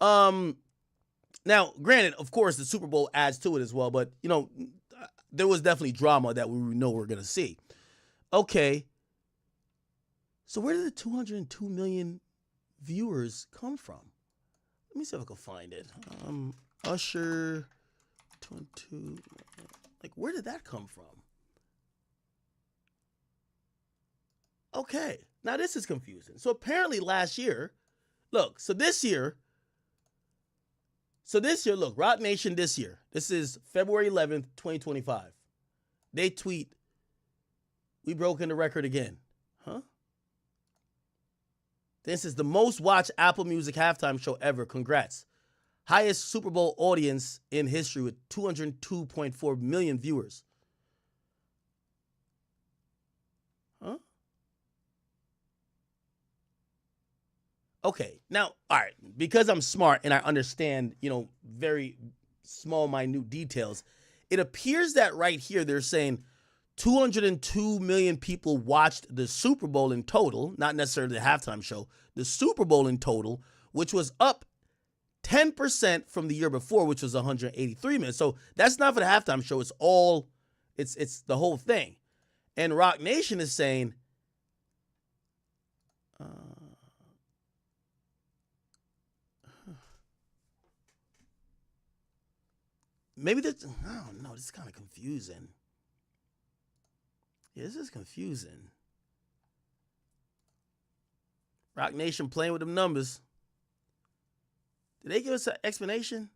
Now, granted, of course, the Super Bowl adds to it as well, but, you know, there was definitely drama that we know we're going to see. Okay. So where did the 202 million viewers come from? Let me see if I can find it. Usher, 22, like, where did that come from? Okay, now this is confusing. So apparently last year, look, so this year, look, Rock Nation this year, this is February 11th, 2025. They tweet, we broke the record again. Huh? This is the most watched Apple Music halftime show ever. Congrats. highest Super Bowl audience in history with 202.4 million viewers. Huh? Okay, now, all right, because I'm smart and I understand, very small, minute details, it appears that right here they're saying 202 million people watched the Super Bowl in total, not necessarily the halftime show, the Super Bowl in total, which was up 10% from the year before, which was 183 million. So that's not for the halftime show. It's the whole thing. And Rock Nation is saying, maybe this, I don't know, this is kind of confusing. Yeah, this is confusing. Rock Nation playing with them numbers. Did they give us an explanation?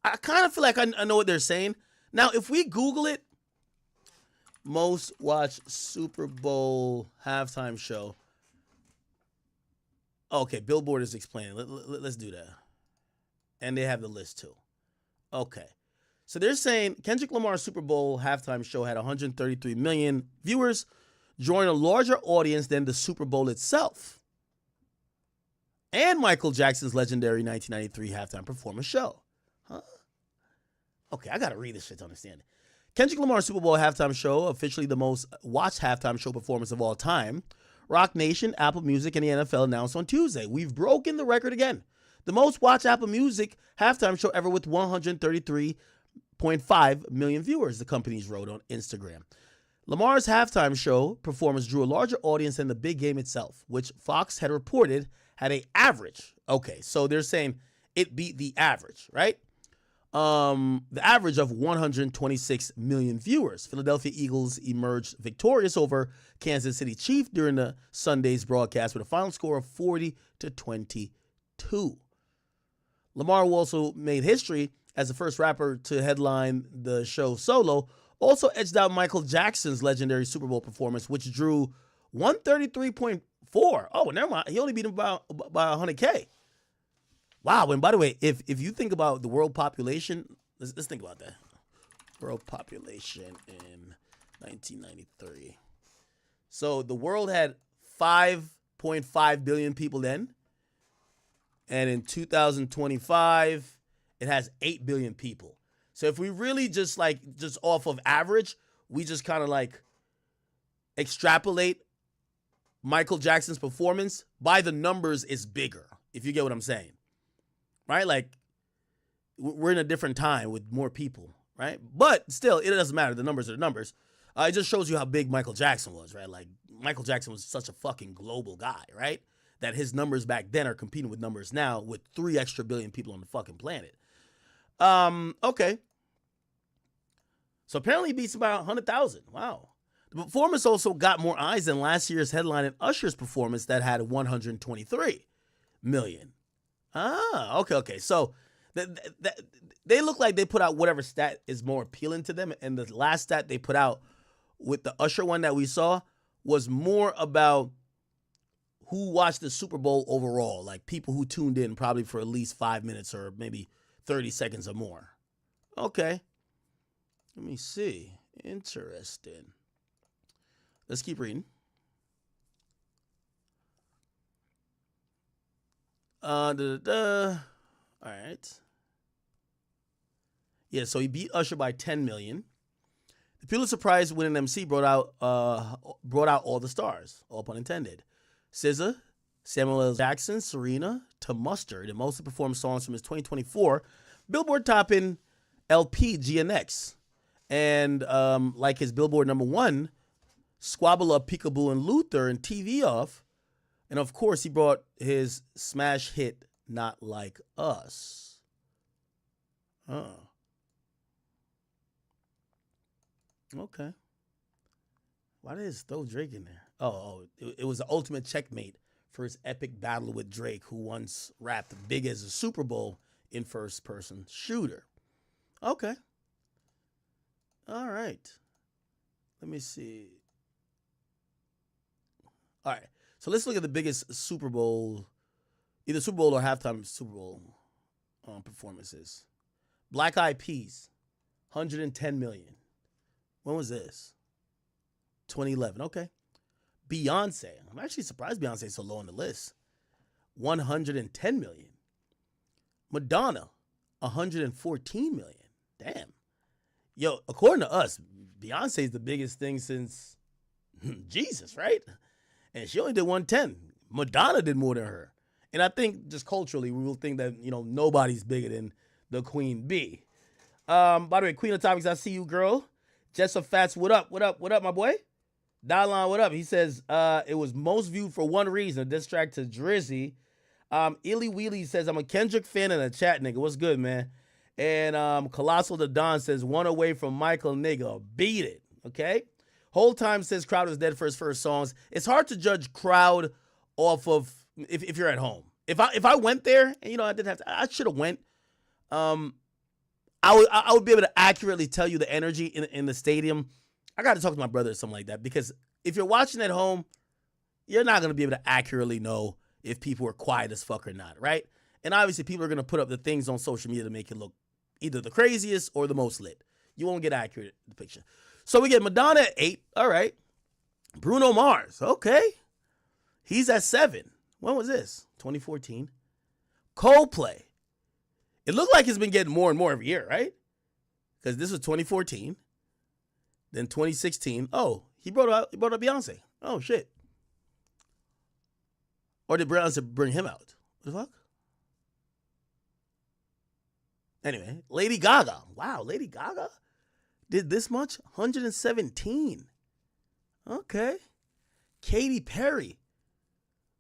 I kind of feel like I know what they're saying. Now, if we Google it, most watched Super Bowl halftime show. Okay, Billboard is explaining. Let's do that. And they have the list too. Okay. So they're saying Kendrick Lamar's Super Bowl halftime show had 133 million viewers, drawing a larger audience than the Super Bowl itself and Michael Jackson's legendary 1993 halftime performance show. Huh? Okay, I got to read this shit to understand it. Kendrick Lamar's Super Bowl halftime show, officially the most watched halftime show performance of all time. Rock Nation, Apple Music, and the NFL announced on Tuesday. We've broken the record again. The most watched Apple Music halftime show ever with 133.5 million viewers, the companies wrote on Instagram. Lamar's halftime show performance drew a larger audience than the big game itself, which Fox had reported had an average. Okay, so they're saying it beat the average, right? The average of 126 million viewers. Philadelphia Eagles emerged victorious over Kansas City Chiefs during the Sunday's broadcast with a final score of 40-22. Lamar also made history as the first rapper to headline the show solo, also edged out Michael Jackson's legendary Super Bowl performance, which drew 133.4. Oh, never mind. He only beat him by 100K. Wow. And by the way, if you think about the world population, let's think about that. World population in 1993. So the world had 5.5 billion people then. And in 2025, it has 8 billion people. So if we really just off of average, we just kind of like extrapolate Michael Jackson's performance, by the numbers is bigger, if you get what I'm saying. Right? Like, we're in a different time with more people, right? But still, it doesn't matter. The numbers are the numbers. It just shows you how big Michael Jackson was, right? Like, Michael Jackson was such a fucking global guy, right? That his numbers back then are competing with numbers now with 3 extra billion people on the fucking planet. Okay. So apparently he beats about 100,000. Wow. The performance also got more eyes than last year's headline and Usher's performance that had 123 million. Ah, okay. So they look like they put out whatever stat is more appealing to them. And the last stat they put out with the Usher one that we saw was more about who watched the Super Bowl overall, like people who tuned in probably for at least 5 minutes or maybe 30 seconds or more. Okay. Let me see. Interesting. Let's keep reading. All right. Yeah, so he beat Usher by 10 million. The Pulitzer Prize winning MC brought out all the stars, all pun intended. SZA, Samuel L. Jackson, Serena, to Mustard, and mostly performed songs from his 2024 Billboard topping LP GNX. And like his Billboard #1, Squabble Up, Peekaboo, and Luther, and TV Off. And of course, he brought his smash hit, Not Like Us. Oh. Okay. Why did it throw Drake in there? It was the ultimate checkmate for his epic battle with Drake, who once rapped big as a Super Bowl in first-person shooter. Okay. All right. Let me see. All right. So let's look at the biggest Super Bowl, either Super Bowl or halftime Super Bowl. performances. Black Eyed Peas, 110 million. When was this? 2011. Okay. Beyonce. I'm actually surprised Beyonce's so low on the list. 110 million. Madonna, 114 million. Damn. Yo, according to us, Beyonce's the biggest thing since Jesus, right? And she only did 110. Madonna did more than her. And I think just culturally, we will think that, nobody's bigger than the Queen Bee. By the way, Queen of Topics, I see you, girl. Jessup Fats, what up? What up? What up, my boy? Dalon, what up? He says, it was most viewed for one reason, a diss track to Drizzy. Illy Wheelie says, I'm a Kendrick fan and a chat nigga. What's good, man? And Colossal the Don says, one away from Michael, nigga. Beat it, okay? Whole Time says Crowd is dead for his first songs. It's hard to judge Crowd off of if you're at home. If I went there, and I did have to, I should have went. I would be able to accurately tell you the energy in the stadium. I got to talk to my brother or something like that, because if you're watching at home, you're not going to be able to accurately know if people are quiet as fuck or not, right? And obviously people are going to put up the things on social media to make it look either the craziest or the most lit. You won't get accurate depiction. So we get Madonna at 8. All right. Bruno Mars. Okay. He's at 7. When was this? 2014. Coldplay. It looked like it's been getting more and more every year, right? Because this was 2014. Then 2016. Oh, he brought up Beyonce. Oh, shit. Or did Beyonce bring him out? What the fuck? Anyway, Lady Gaga. Wow, Lady Gaga did this much? 117. Okay. Katy Perry.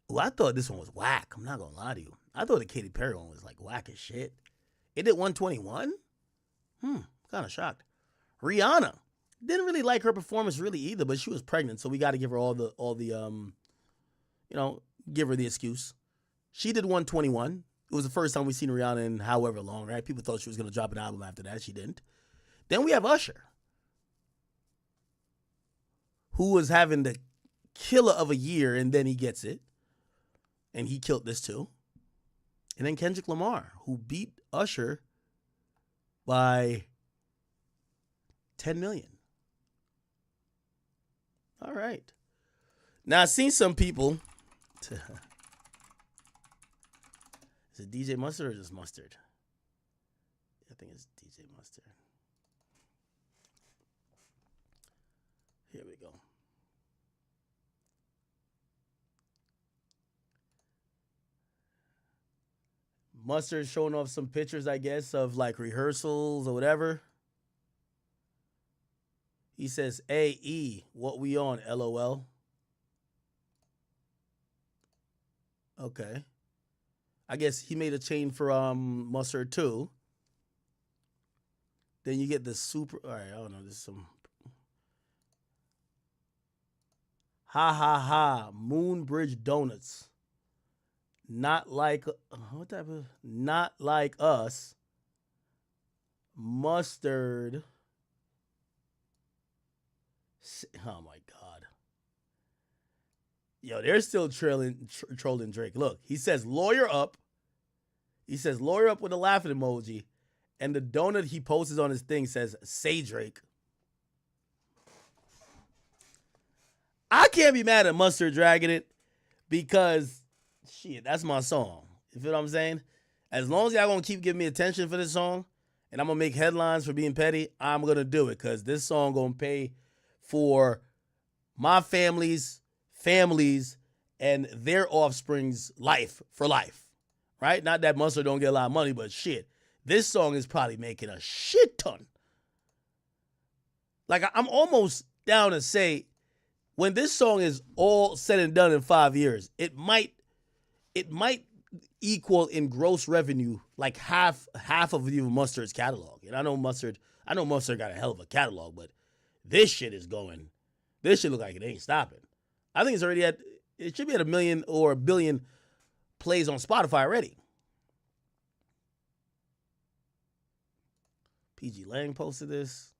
Oh, I thought this one was whack. I'm not going to lie to you. I thought the Katy Perry one was like whack as shit. It did 121? Kind of shocked. Rihanna. Didn't really like her performance really either, but she was pregnant, so we got to give her all the give her the excuse. She did 121. It was the first time we've seen Rihanna in however long, right? People thought she was going to drop an album after that. She didn't. Then we have Usher, who was having the killer of a year, and then he gets it. And he killed this too. And then Kendrick Lamar, who beat Usher by 10 million. All right. Now, I've seen some people. Is it DJ Mustard or just Mustard? I think it's DJ Mustard. Here we go. Mustard showing off some pictures, I guess, of like rehearsals or whatever. He says, AE, what we on, LOL. Okay. I guess he made a chain for Mustard too. Then you get the super. All right, I don't know. This is some. Ha ha ha. Moonbridge Donuts. Not like. What type of. Not like us. Mustard. Oh my God. Yo, they're still trolling Drake. Look, he says lawyer up. He says lawyer up with a laughing emoji. And the donut he posts on his thing says, say Drake. I can't be mad at Mustard dragging it because, shit, that's my song. You feel what I'm saying? As long as y'all going to keep giving me attention for this song and I'm going to make headlines for being petty, I'm going to do it because this song going to pay for my families, and their offspring's life for life. Right? Not that Mustard don't get a lot of money, but shit. This song is probably making a shit ton. Like, I'm almost down to say, when this song is all said and done in 5 years, it might equal in gross revenue like half of even Mustard's catalog. And I know Mustard got a hell of a catalog, but this shit look like it ain't stopping. I think it should be at 1 million or 1 billion plays on Spotify already. PG Lang posted this.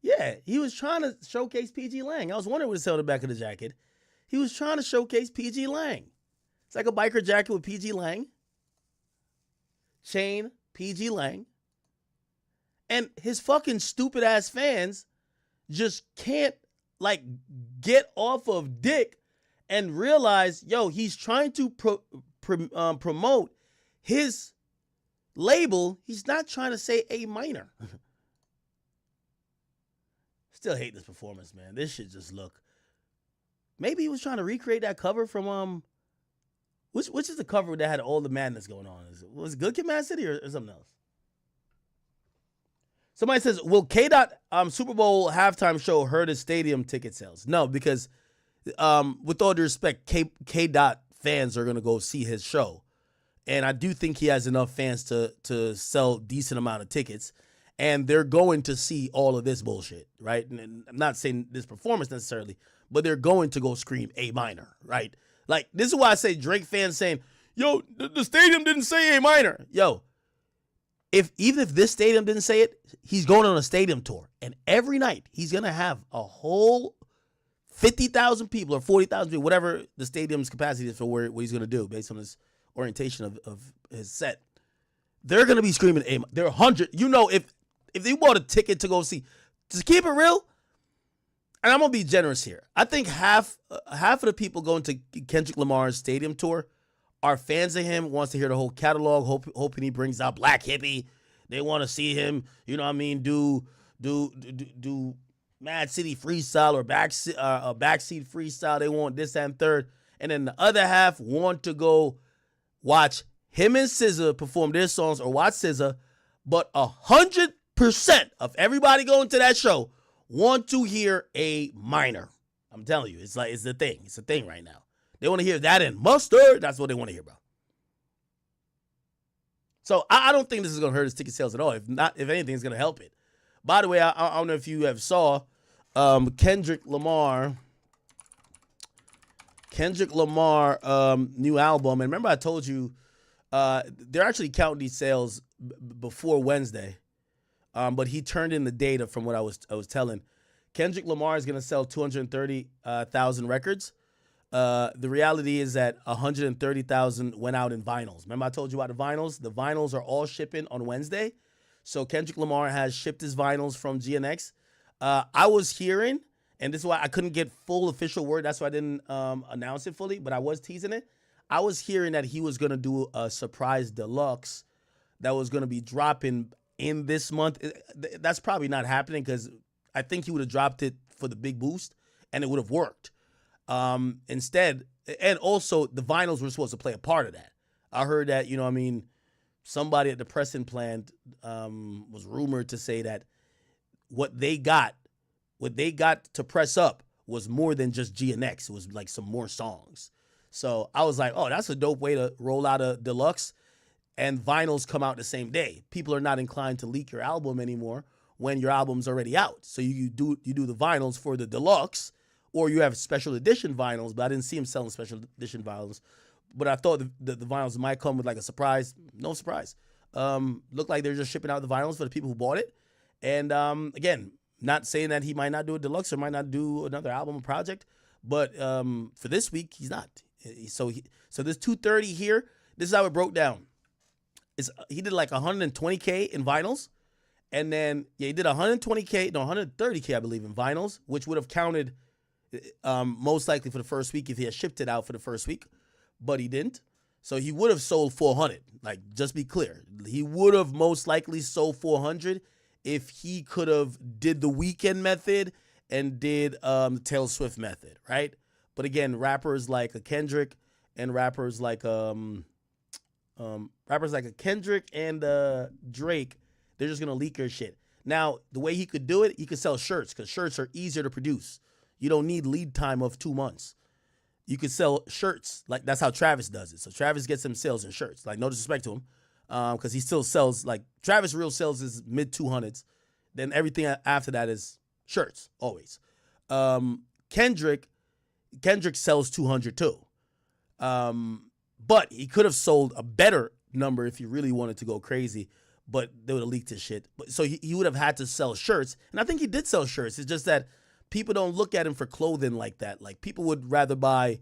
Yeah, he was trying to showcase PG Lang. I was wondering what it said on the back of the jacket. He was trying to showcase PG Lang. It's like a biker jacket with PG Lang. Chain, PG Lang. And his fucking stupid ass fans just can't like get off of Dick and realize, yo, he's trying to promote his label. He's not trying to say A minor. Still hate this performance, man. This shit just look. Maybe he was trying to recreate that cover from which is the cover that had all the madness going on? Was it Good Kid, Mad City, or something else? Somebody says, will K-Dot Super Bowl halftime show hurt his stadium ticket sales? No, because with all due respect, K-Dot fans are going to go see his show. And I do think he has enough fans to sell decent amount of tickets. And they're going to see all of this bullshit, right? And I'm not saying this performance necessarily, but they're going to go scream A minor, right? Like, this is why I say Drake fans saying, yo, the stadium didn't say A minor. Yo, even if this stadium didn't say it, he's going on a stadium tour. And every night he's going to have a whole 50,000 people or 40,000 people, whatever the stadium's capacity is for what he's going to do based on his orientation of his set. They're going to be screaming A minor. They're 100. You know, if they bought a ticket to go see, to keep it real, and I'm going to be generous here, I think half of the people going to Kendrick Lamar's stadium tour are fans of him, wants to hear the whole catalog, hoping he brings out Black Hippie. They want to see him, you know what I mean, do Mad City freestyle or a backseat freestyle. They want this and third. And then the other half want to go watch him and SZA perform their songs or watch SZA. But 100% of everybody going to that show want to hear A minor. I'm telling you, it's the thing. It's the thing right now. They want to hear that and Mustard. That's what they want to hear, bro. So I don't think this is going to hurt his ticket sales at all. If anything, it's going to help it. By the way, I don't know if you have saw Kendrick Lamar new album. And remember I told you they're actually counting these sales before Wednesday. But he turned in the data from what I was telling. Kendrick Lamar is going to sell 230,000 records. The reality is that 130,000 went out in vinyls. Remember I told you about the vinyls? The vinyls are all shipping on Wednesday. So Kendrick Lamar has shipped his vinyls from GNX. I was hearing, and this is why I couldn't get full official word. That's why I didn't announce it fully, but I was teasing it. I was hearing that he was going to do a surprise deluxe that was going to be dropping in this month. That's probably not happening because I think he would have dropped it for the big boost and it would have worked. Instead, and also the vinyls were supposed to play a part of that. I heard that, you know what I mean, somebody at the pressing plant was rumored to say that what they got to press up was more than just GNX. It was like some more songs. So I was like, oh, that's a dope way to roll out a deluxe. And vinyls come out the same day. People are not inclined to leak your album anymore when your album's already out. So you do the vinyls for the deluxe, or you have special edition vinyls, but I didn't see him selling special edition vinyls. But I thought the vinyls might come with like a surprise. No surprise. Looked like they're just shipping out the vinyls for the people who bought it. And again, not saying that he might not do a deluxe or might not do another album or project, but for this week, he's not. So this 230 here, this is how it broke down. He did like 120K in vinyls, and then he did 130K, I believe, in vinyls, which would have counted most likely for the first week if he had shipped it out for the first week, but he didn't. So he would have sold 400. Like, just be clear, he would have most likely sold 400 if he could have did the Weeknd method and did the Taylor Swift method, right? But again, rappers like a Kendrick and rappers like a Kendrick and Drake, they're just gonna leak your shit. Now, the way he could do it, he could sell shirts because shirts are easier to produce. You don't need lead time of 2 months. You could sell shirts. Like, that's how Travis does it. So Travis gets some sales in shirts. Like, no disrespect to him, because he still sells, like, Travis real sales is mid 200s. Then everything after that is shirts, always. Kendrick sells 200 too. But he could have sold a better number if he really wanted to go crazy, but they would have leaked his shit. But so he would have had to sell shirts. And I think he did sell shirts. It's just that people don't look at him for clothing like that. Like, people would rather buy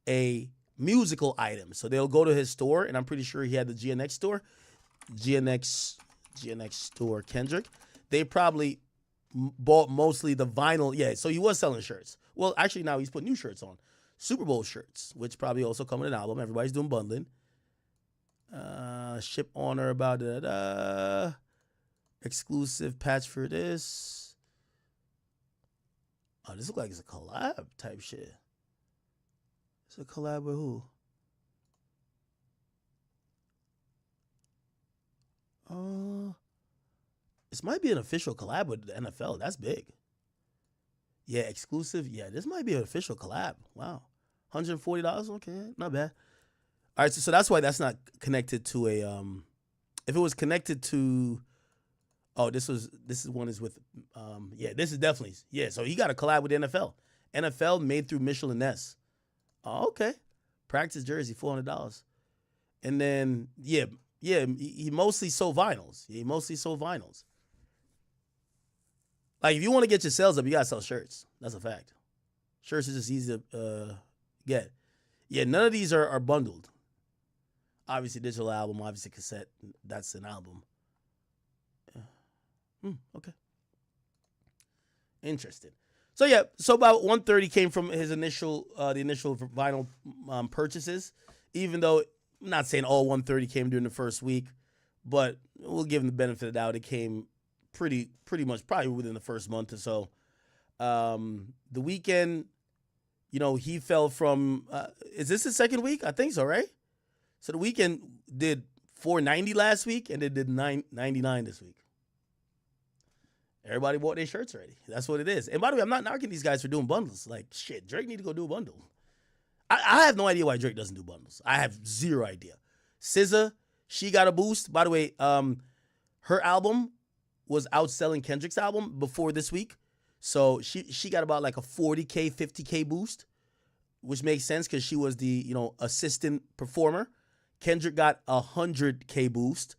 a musical item. So they'll go to his store, and I'm pretty sure he had the GNX store. GNX store, Kendrick. They probably bought mostly the vinyl. Yeah, so he was selling shirts. Well, actually, now he's put new shirts on. Super Bowl shirts, which probably also come with an album. Everybody's doing bundling. Ship honor about exclusive patch for this. Oh, this looks like it's a collab type shit. It's a collab with who? This might be an official collab with the NFL. That's big. Yeah, exclusive. Yeah, this might be an official collab. Wow. $140? Okay, not bad. All right, so that's why that's not connected to a if it was connected to this one is with this is definitely so he got a collab with the NFL. NFL made through Michelin S. Oh, okay. Practice jersey, $400. And then he mostly sold vinyls. Like, if you want to get your sales up, you gotta sell shirts. That's a fact. Shirts is just easy to get. Yeah, none of these are bundled. Obviously, digital album, obviously cassette. That's an album. Okay. Interesting. So about 130 came from his initial vinyl purchases. Even though, I'm not saying all 130 came during the first week, but we'll give him the benefit of the doubt. It came pretty much probably within the first month or so. The weekend, he fell from. Is this the second week? I think so, right? So the weekend did 490 last week, and it did 999 this week. Everybody bought their shirts already. That's what it is. And by the way, I'm not knocking these guys for doing bundles. Like, shit, Drake need to go do a bundle. I have no idea why Drake doesn't do bundles. I have zero idea. SZA, she got a boost. By the way, her album was outselling Kendrick's album before this week. So she got about like a 40K, 50K boost, which makes sense because she was the, assistant performer. Kendrick got a 100K boost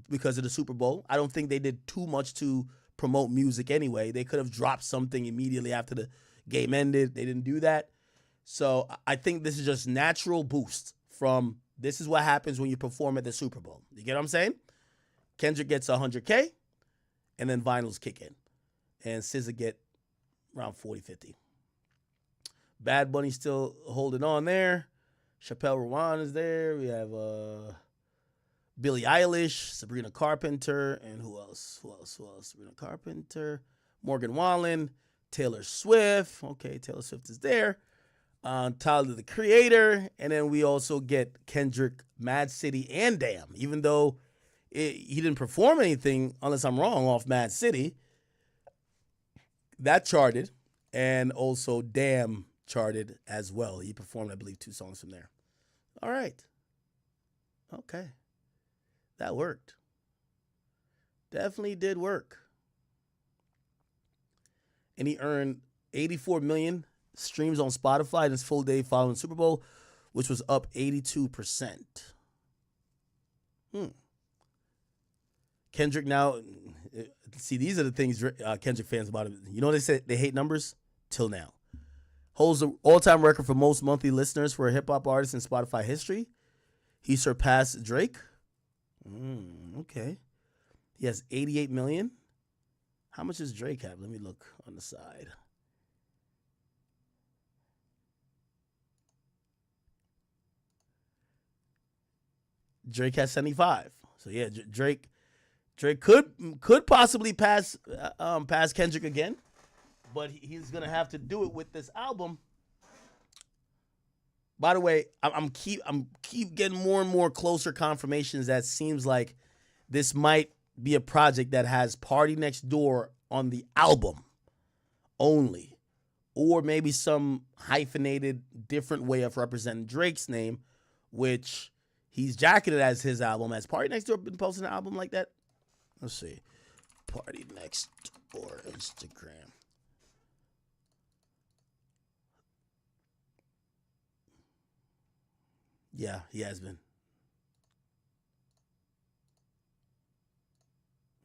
because of the Super Bowl. I don't think they did too much to promote music anyway. They could have dropped something immediately after the game ended. They didn't do that. So I think this is just natural boost from this is what happens when you perform at the Super Bowl. You get what I'm saying? Kendrick gets 100K, and then vinyls kick in. And SZA get around 40, 50. Bad Bunny still holding on there. Chappelle Rowan is there. We have Billie Eilish, Sabrina Carpenter, and who else? Sabrina Carpenter, Morgan Wallen, Taylor Swift. Okay, Taylor Swift is there. Tyler, the Creator. And then we also get Kendrick, Mad City, and Damn. Even though he didn't perform anything, unless I'm wrong, off Mad City. That charted. And also Damn charted as well. He performed, I believe, 2 songs from there. All right. Okay. That worked. Definitely did work. And he earned 84 million streams on Spotify in his full day following the Super Bowl, which was up 82%. Kendrick now, see, these are the things Kendrick fans about him. They say they hate numbers? Till now. Holds the all-time record for most monthly listeners for a hip-hop artist in Spotify history. He surpassed Drake. Okay. He has 88 million. How much does Drake have? Let me look on the side. Drake has 75. So yeah, Drake could possibly pass Kendrick again, but he's gonna have to do it with this album. By the way, I'm keep getting more and more closer confirmations that seems like this might be a project that has Party Next Door on the album only, or maybe some hyphenated different way of representing Drake's name, which he's jacketed as his album. Has Party Next Door been posting an album like that? Let's see. Party Next Door Instagram. Yeah, he has been.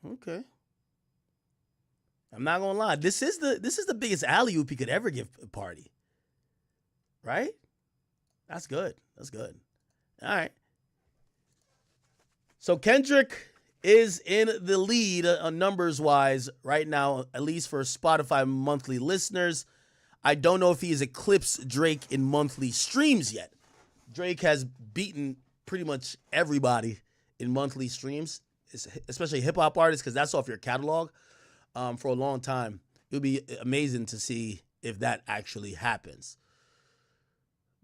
Okay. I'm not gonna lie. This is the biggest alley-oop he could ever give a party. Right? That's good. That's good. All right. So Kendrick is in the lead numbers-wise right now, at least for Spotify monthly listeners. I don't know if he has eclipsed Drake in monthly streams yet. Drake has beaten pretty much everybody in monthly streams, especially hip-hop artists, because that's off your catalog for a long time. It would be amazing to see if that actually happens.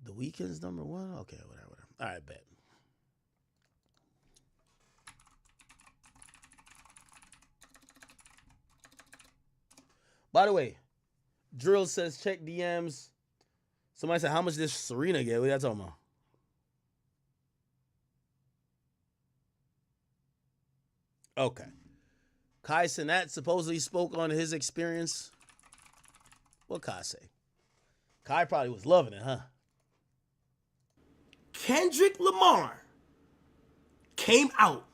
The Weeknd's number one? Okay, whatever. All right, bet. By the way, Drill says check DMs. Somebody said, how much did Serena get? What are you talking about? Okay. Kai Cenat supposedly spoke on his experience. What Kai say? Kai probably was loving it, huh? Kendrick Lamar came out.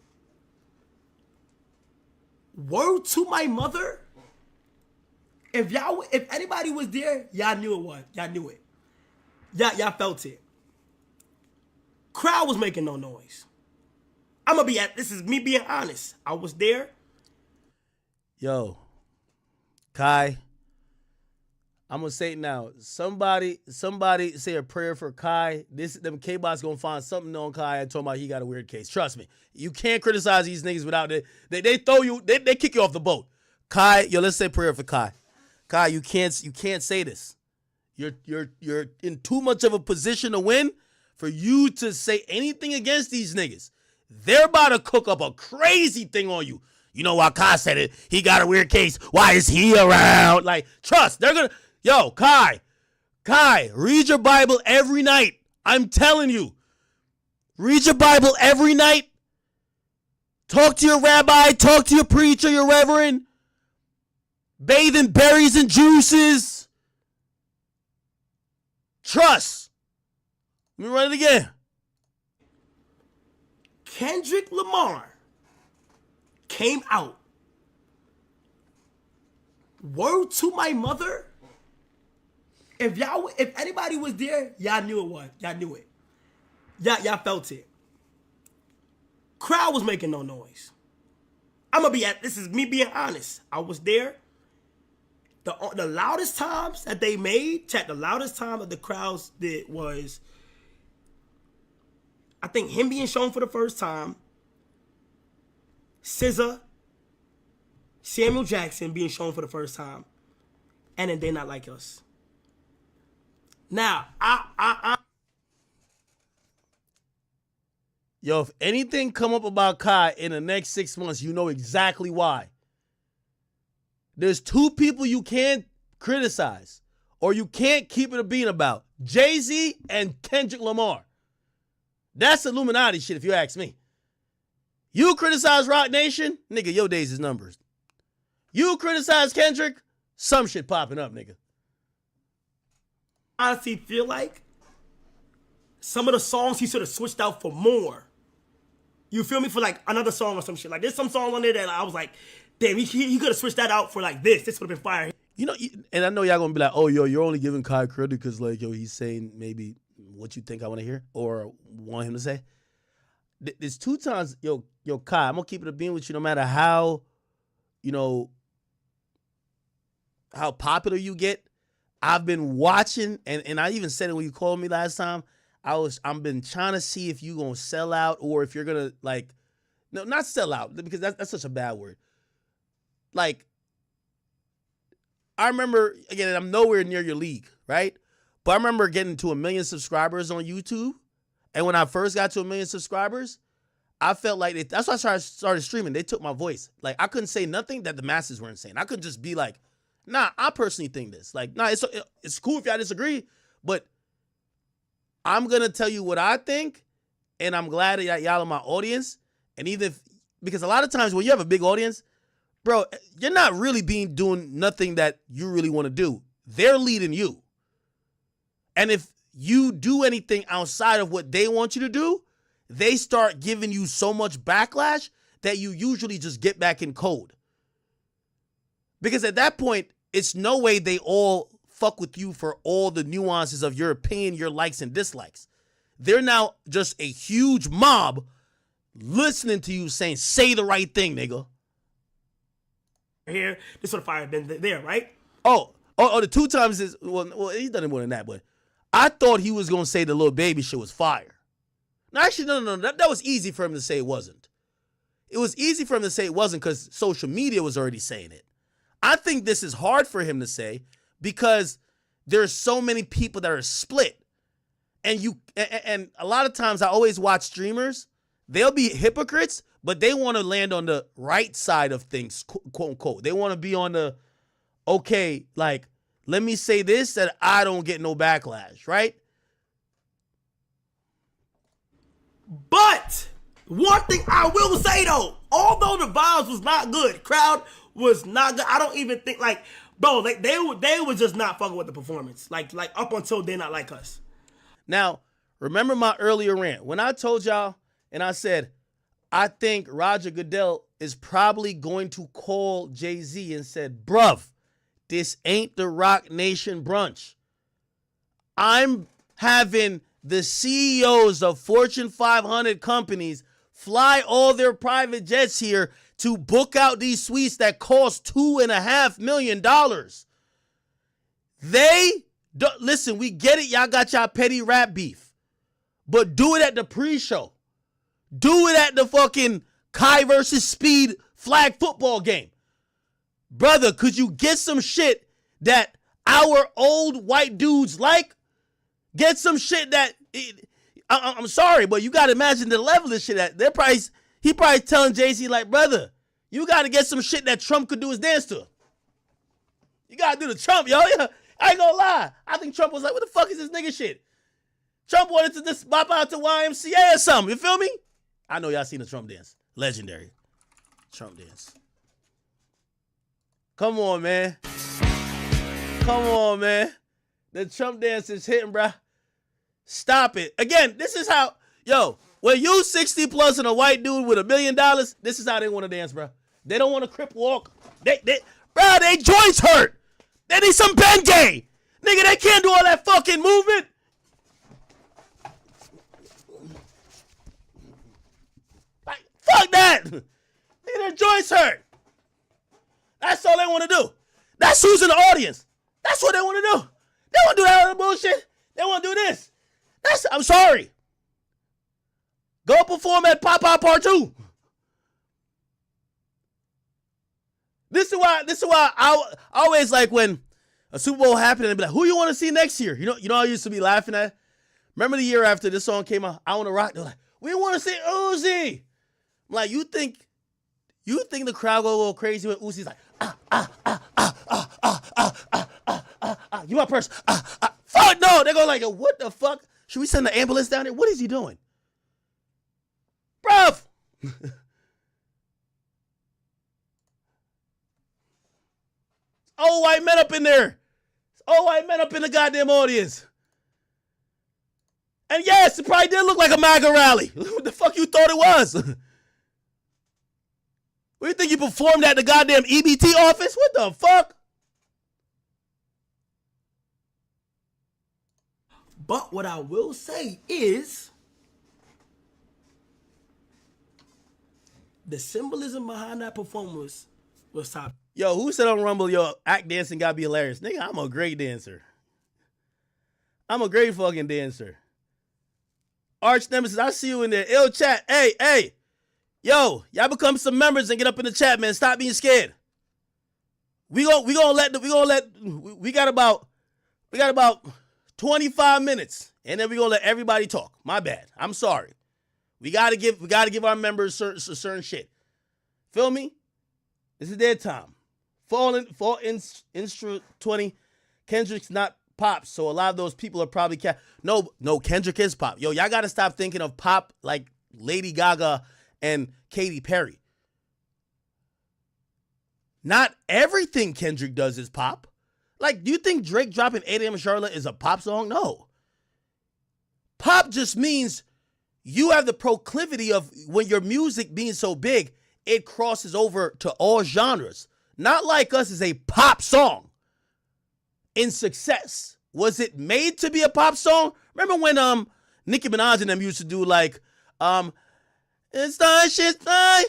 Word to my mother. If anybody was there, y'all knew it was. Y'all knew it. Y'all felt it. Crowd was making no noise. This is me being honest. I was there. Yo, Kai, I'm gonna say it now. Somebody say a prayer for Kai. Them K-Bots gonna find something on Kai and talking about he got a weird case. Trust me. You can't criticize these niggas without it. They throw you, they kick you off the boat. Kai, yo, let's say prayer for Kai. Kai, you can't say this. You're in too much of a position to win for you to say anything against these niggas. They're about to cook up a crazy thing on you. You know why Kai said it? He got a weird case. Why is he around? Like, trust, they're gonna, yo, Kai, read your Bible every night. I'm telling you. Read your Bible every night. Talk to your rabbi, talk to your preacher, your reverend. Bathe in berries and juices. Trust. Let me run it again. Kendrick Lamar came out. Word to my mother. If anybody was there, y'all knew it was. Y'all knew it. Y'all felt it. Crowd was making no noise. This is me being honest. I was there. The loudest times that they made, the loudest time that the crowds did was, I think, him being shown for the first time, SZA, Samuel Jackson being shown for the first time, and then They Not Like Us. Now, Yo, if anything come up about Kai in the next 6 months, you know exactly why. There's two people you can't criticize or you can't keep it a bean about. Jay-Z and Kendrick Lamar. That's Illuminati shit if you ask me. You criticize Rock Nation, nigga, your days is numbers. You criticize Kendrick, some shit popping up, nigga. I honestly feel like some of the songs he should have switched out for more. You feel me? For like another song or some shit. Like there's some songs on there that I was like, damn, he could have switched that out for like this. This would have been fire. You know, and I know y'all gonna be like, oh, yo, you're only giving Kai credit because like, yo, he's saying maybe what you think I want to hear or want him to say. There's two times, yo, Kai, I'm gonna keep it a bean with you no matter how, you know, how popular you get. I've been watching, and I even said it when you called me last time. I've been trying to see if you gonna sell out or if you're gonna like, no, not sell out because that's such a bad word. Like, I remember, again, I'm nowhere near your league, right? But I remember getting to 1 million subscribers on YouTube. And when I first got to 1 million subscribers, I felt like that's why I started streaming. They took my voice. Like, I couldn't say nothing that the masses weren't saying. I couldn't just be like, nah, I personally think this. Like, nah, it's cool if y'all disagree, but I'm going to tell you what I think, and I'm glad that y'all are my audience. And even if, because a lot of times when you have a big audience, bro, you're not really doing nothing that you really want to do. They're leading you. And if you do anything outside of what they want you to do, they start giving you so much backlash that you usually just get back in code. Because at that point, it's no way they all fuck with you for all the nuances of your opinion, your likes and dislikes. They're now just a huge mob listening to you saying, say the right thing, nigga. Here, this would have fired been there, right? Oh, the 2 times is, well, he's done it more than that, but I thought he was going to say the little baby shit was fire. No, actually, no. That was easy for him to say it wasn't. It was easy for him to say it wasn't because social media was already saying it. I think this is hard for him to say because there's so many people that are split. And a lot of times I always watch streamers, they'll be hypocrites, but they want to land on the right side of things, quote unquote. They want to be on the, okay, like, let me say this that I don't get no backlash, right? But one thing I will say though, although the vibes was not good, crowd was not good. I don't even think like, bro, like they were just not fucking with the performance. Like up until they not like us. Now, remember my earlier rant when I told y'all and I said, I think Roger Goodell is probably going to call Jay-Z and said, bruv, this ain't the Rock Nation brunch. I'm having the CEOs of Fortune 500 companies fly all their private jets here to book out these suites that cost $2.5 million. Listen, we get it. Y'all got y'all petty rap beef, but do it at the pre-show. Do it at the fucking Kai versus Speed flag football game. Brother, could you get some shit that our old white dudes like? Get some shit that, I'm sorry, but you got to imagine the level of shit that he probably telling Jay-Z like, brother, you got to get some shit that Trump could do his dance to. You got to do the Trump, yo. Yeah. I ain't gonna lie. I think Trump was like, what the fuck is this nigga shit? Trump wanted to just bop out to YMCA or something. You feel me? I know y'all seen the Trump dance. Legendary. Trump dance. Come on, man. Come on, man. The Trump dance is hitting, bruh. Stop it. Again, this is how, when you 60 plus and a white dude with $1 million, this is how they want to dance, bruh. They don't want to crip walk. They joints hurt. They need some Bengay. Nigga, they can't do all that fucking movement. Like, fuck that. Nigga, their joints hurt. That's all they want to do. That's who's in the audience. That's what they want to do. They want to do that other bullshit. They want to do this. I'm sorry. Go perform at Pop-Out Part 2. This is why I always like when a Super Bowl happened and be like, who you want to see next year? You know I used to be laughing at? Remember the year after this song came out, I Want to Rock? They're like, we want to see Uzi. I'm like, you think the crowd go crazy when Uzi's like, you my purse. Fuck no. They go like, what the fuck? Should we send the ambulance down there? What is he doing? Bruv. Old white men up in there. Old white men up in the goddamn audience. And yes, it probably did look like a MAGA rally. What the fuck you thought it was? What do you think you performed at the goddamn EBT office? What the fuck? But what I will say is the symbolism behind that performance was top. Yo, who said on Rumble, act dancing gotta be hilarious? Nigga, I'm a great dancer. I'm a great fucking dancer. Arch Nemesis, I see you in there. Ill chat. Hey. Yo, y'all become some members and get up in the chat, man. Stop being scared. We got about 25 minutes, and then we gonna let everybody talk. My bad. I'm sorry. We gotta give our members certain shit. Feel me? This is their time. Fall Instru 20. Kendrick's not Pop, so a lot of those people are probably No, Kendrick is Pop. Yo, y'all gotta stop thinking of Pop like Lady Gaga and Katy Perry. Not everything Kendrick does is pop. Like, do you think Drake dropping 8 a.m. Charlotte is a pop song? No. Pop just means you have the proclivity of when your music being so big, it crosses over to all genres. Not Like Us is a pop song. In Success, was it made to be a pop song? Remember when Nicki Minaj and them used to do like it's shit fly.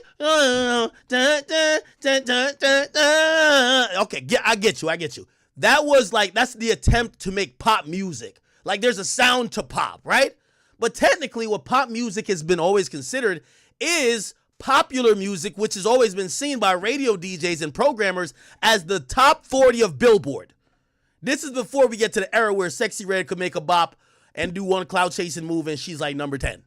Okay, I get you. That's the attempt to make pop music. Like there's a sound to pop, right? But technically what pop music has been always considered is popular music, which has always been seen by radio DJs and programmers as the top 40 of Billboard. This is before we get to the era where Sexy Red could make a bop and do one cloud chasing move and she's like number 10.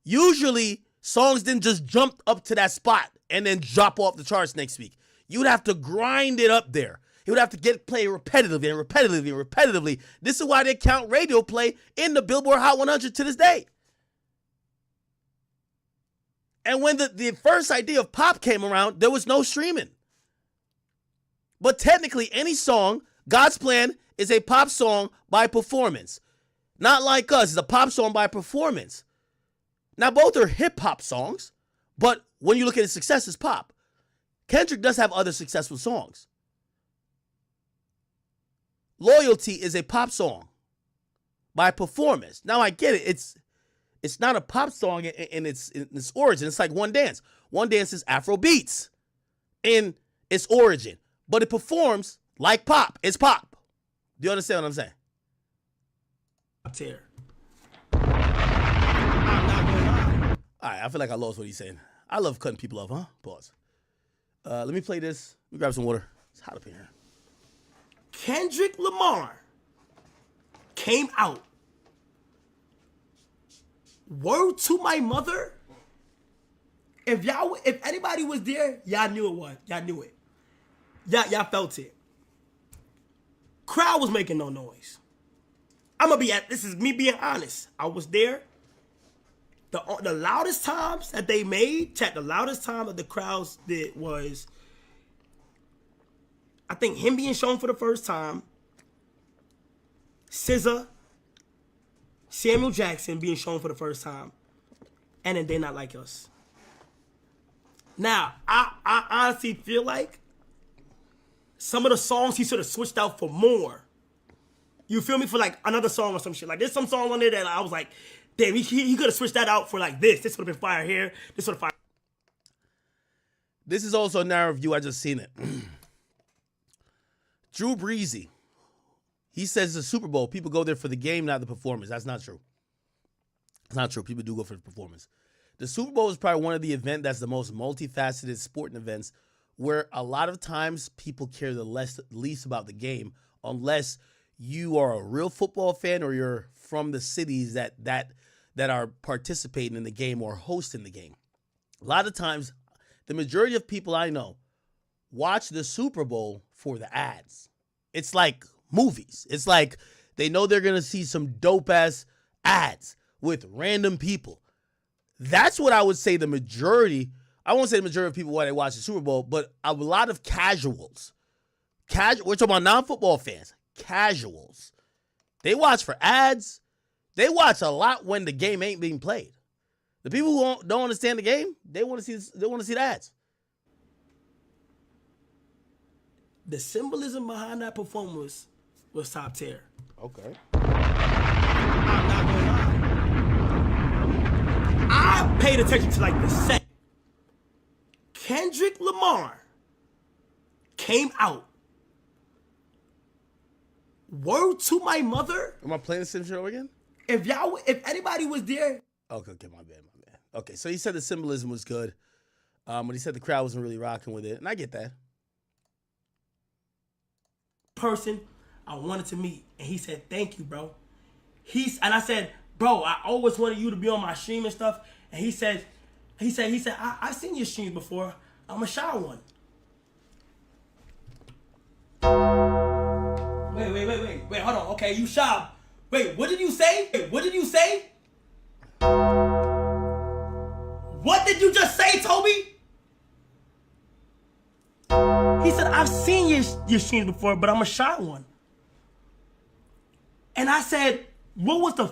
Usually, songs didn't just jump up to that spot and then drop off the charts next week. You'd have to grind it up there. It would have to get played repetitively. This is why they count radio play in the Billboard Hot 100 to this day. And when the first idea of pop came around, there was no streaming. But technically, any song, God's Plan, is a pop song by performance. Not Like Us is a pop song by performance. Now, both are hip-hop songs, but when you look at his success, it's pop. Kendrick does have other successful songs. Loyalty is a pop song by performance. Now, I get it. It's not a pop song in its origin. It's like One Dance. One Dance is Afro beats in its origin, but it performs like pop. It's pop. Do you understand what I'm saying? Tear. All right, I feel like I lost what he's saying. I love cutting people off, huh? Pause. Let me play this. Let me grab some water. It's hot up in here. Kendrick Lamar came out. Word to my mother. If anybody was there, y'all knew it was. Y'all knew it. Y'all felt it. Crowd was making no noise. This is me being honest. I was there. The loudest times that they made, the loudest time that the crowds did was, I think, him being shown for the first time, SZA, Samuel Jackson being shown for the first time, and then They Not Like Us. Now, I honestly feel like some of the songs he should have switched out for more. You feel me? For like another song or some shit. Like there's some song on there that I was like, damn, he could have switched that out for like this. This would have been fire here. This would have fire. This is also a narrow view. I just seen it. Drew Breezy. He says the Super Bowl, people go there for the game, not the performance. That's not true. It's not true. People do go for the performance. The Super Bowl is probably one of the events that's the most multifaceted sporting events where a lot of times people care the least about the game unless you are a real football fan or you're from the cities that are participating in the game or hosting the game. A lot of times, the majority of people I know watch the Super Bowl for the ads. It's like movies. It's like they know they're going to see some dope-ass ads with random people. That's what I would say the majority, I won't say the majority of people why they watch the Super Bowl, but a lot of casuals. We're talking about non-football fans. Casuals. They watch for ads. They watch a lot when the game ain't being played. The people who don't understand the game, they want to see the ads. The symbolism behind that performance was top tier. Okay. I'm not gonna lie. I paid attention to like the set. Kendrick Lamar came out. Word to my mother. Am I playing the same show again? If anybody was there. Okay, my bad. Okay, so he said the symbolism was good. But he said the crowd wasn't really rocking with it. And I get that. Person I wanted to meet. And he said, thank you, bro. And I said, bro, I always wanted you to be on my stream and stuff. And he said, I've seen your streams before. I'm a shy one. Wait, hold on. Okay, you shy. Wait, what did you say? What did you just say, Toby? He said, I've seen your streams before, but I'm a shy one. And I said, what was the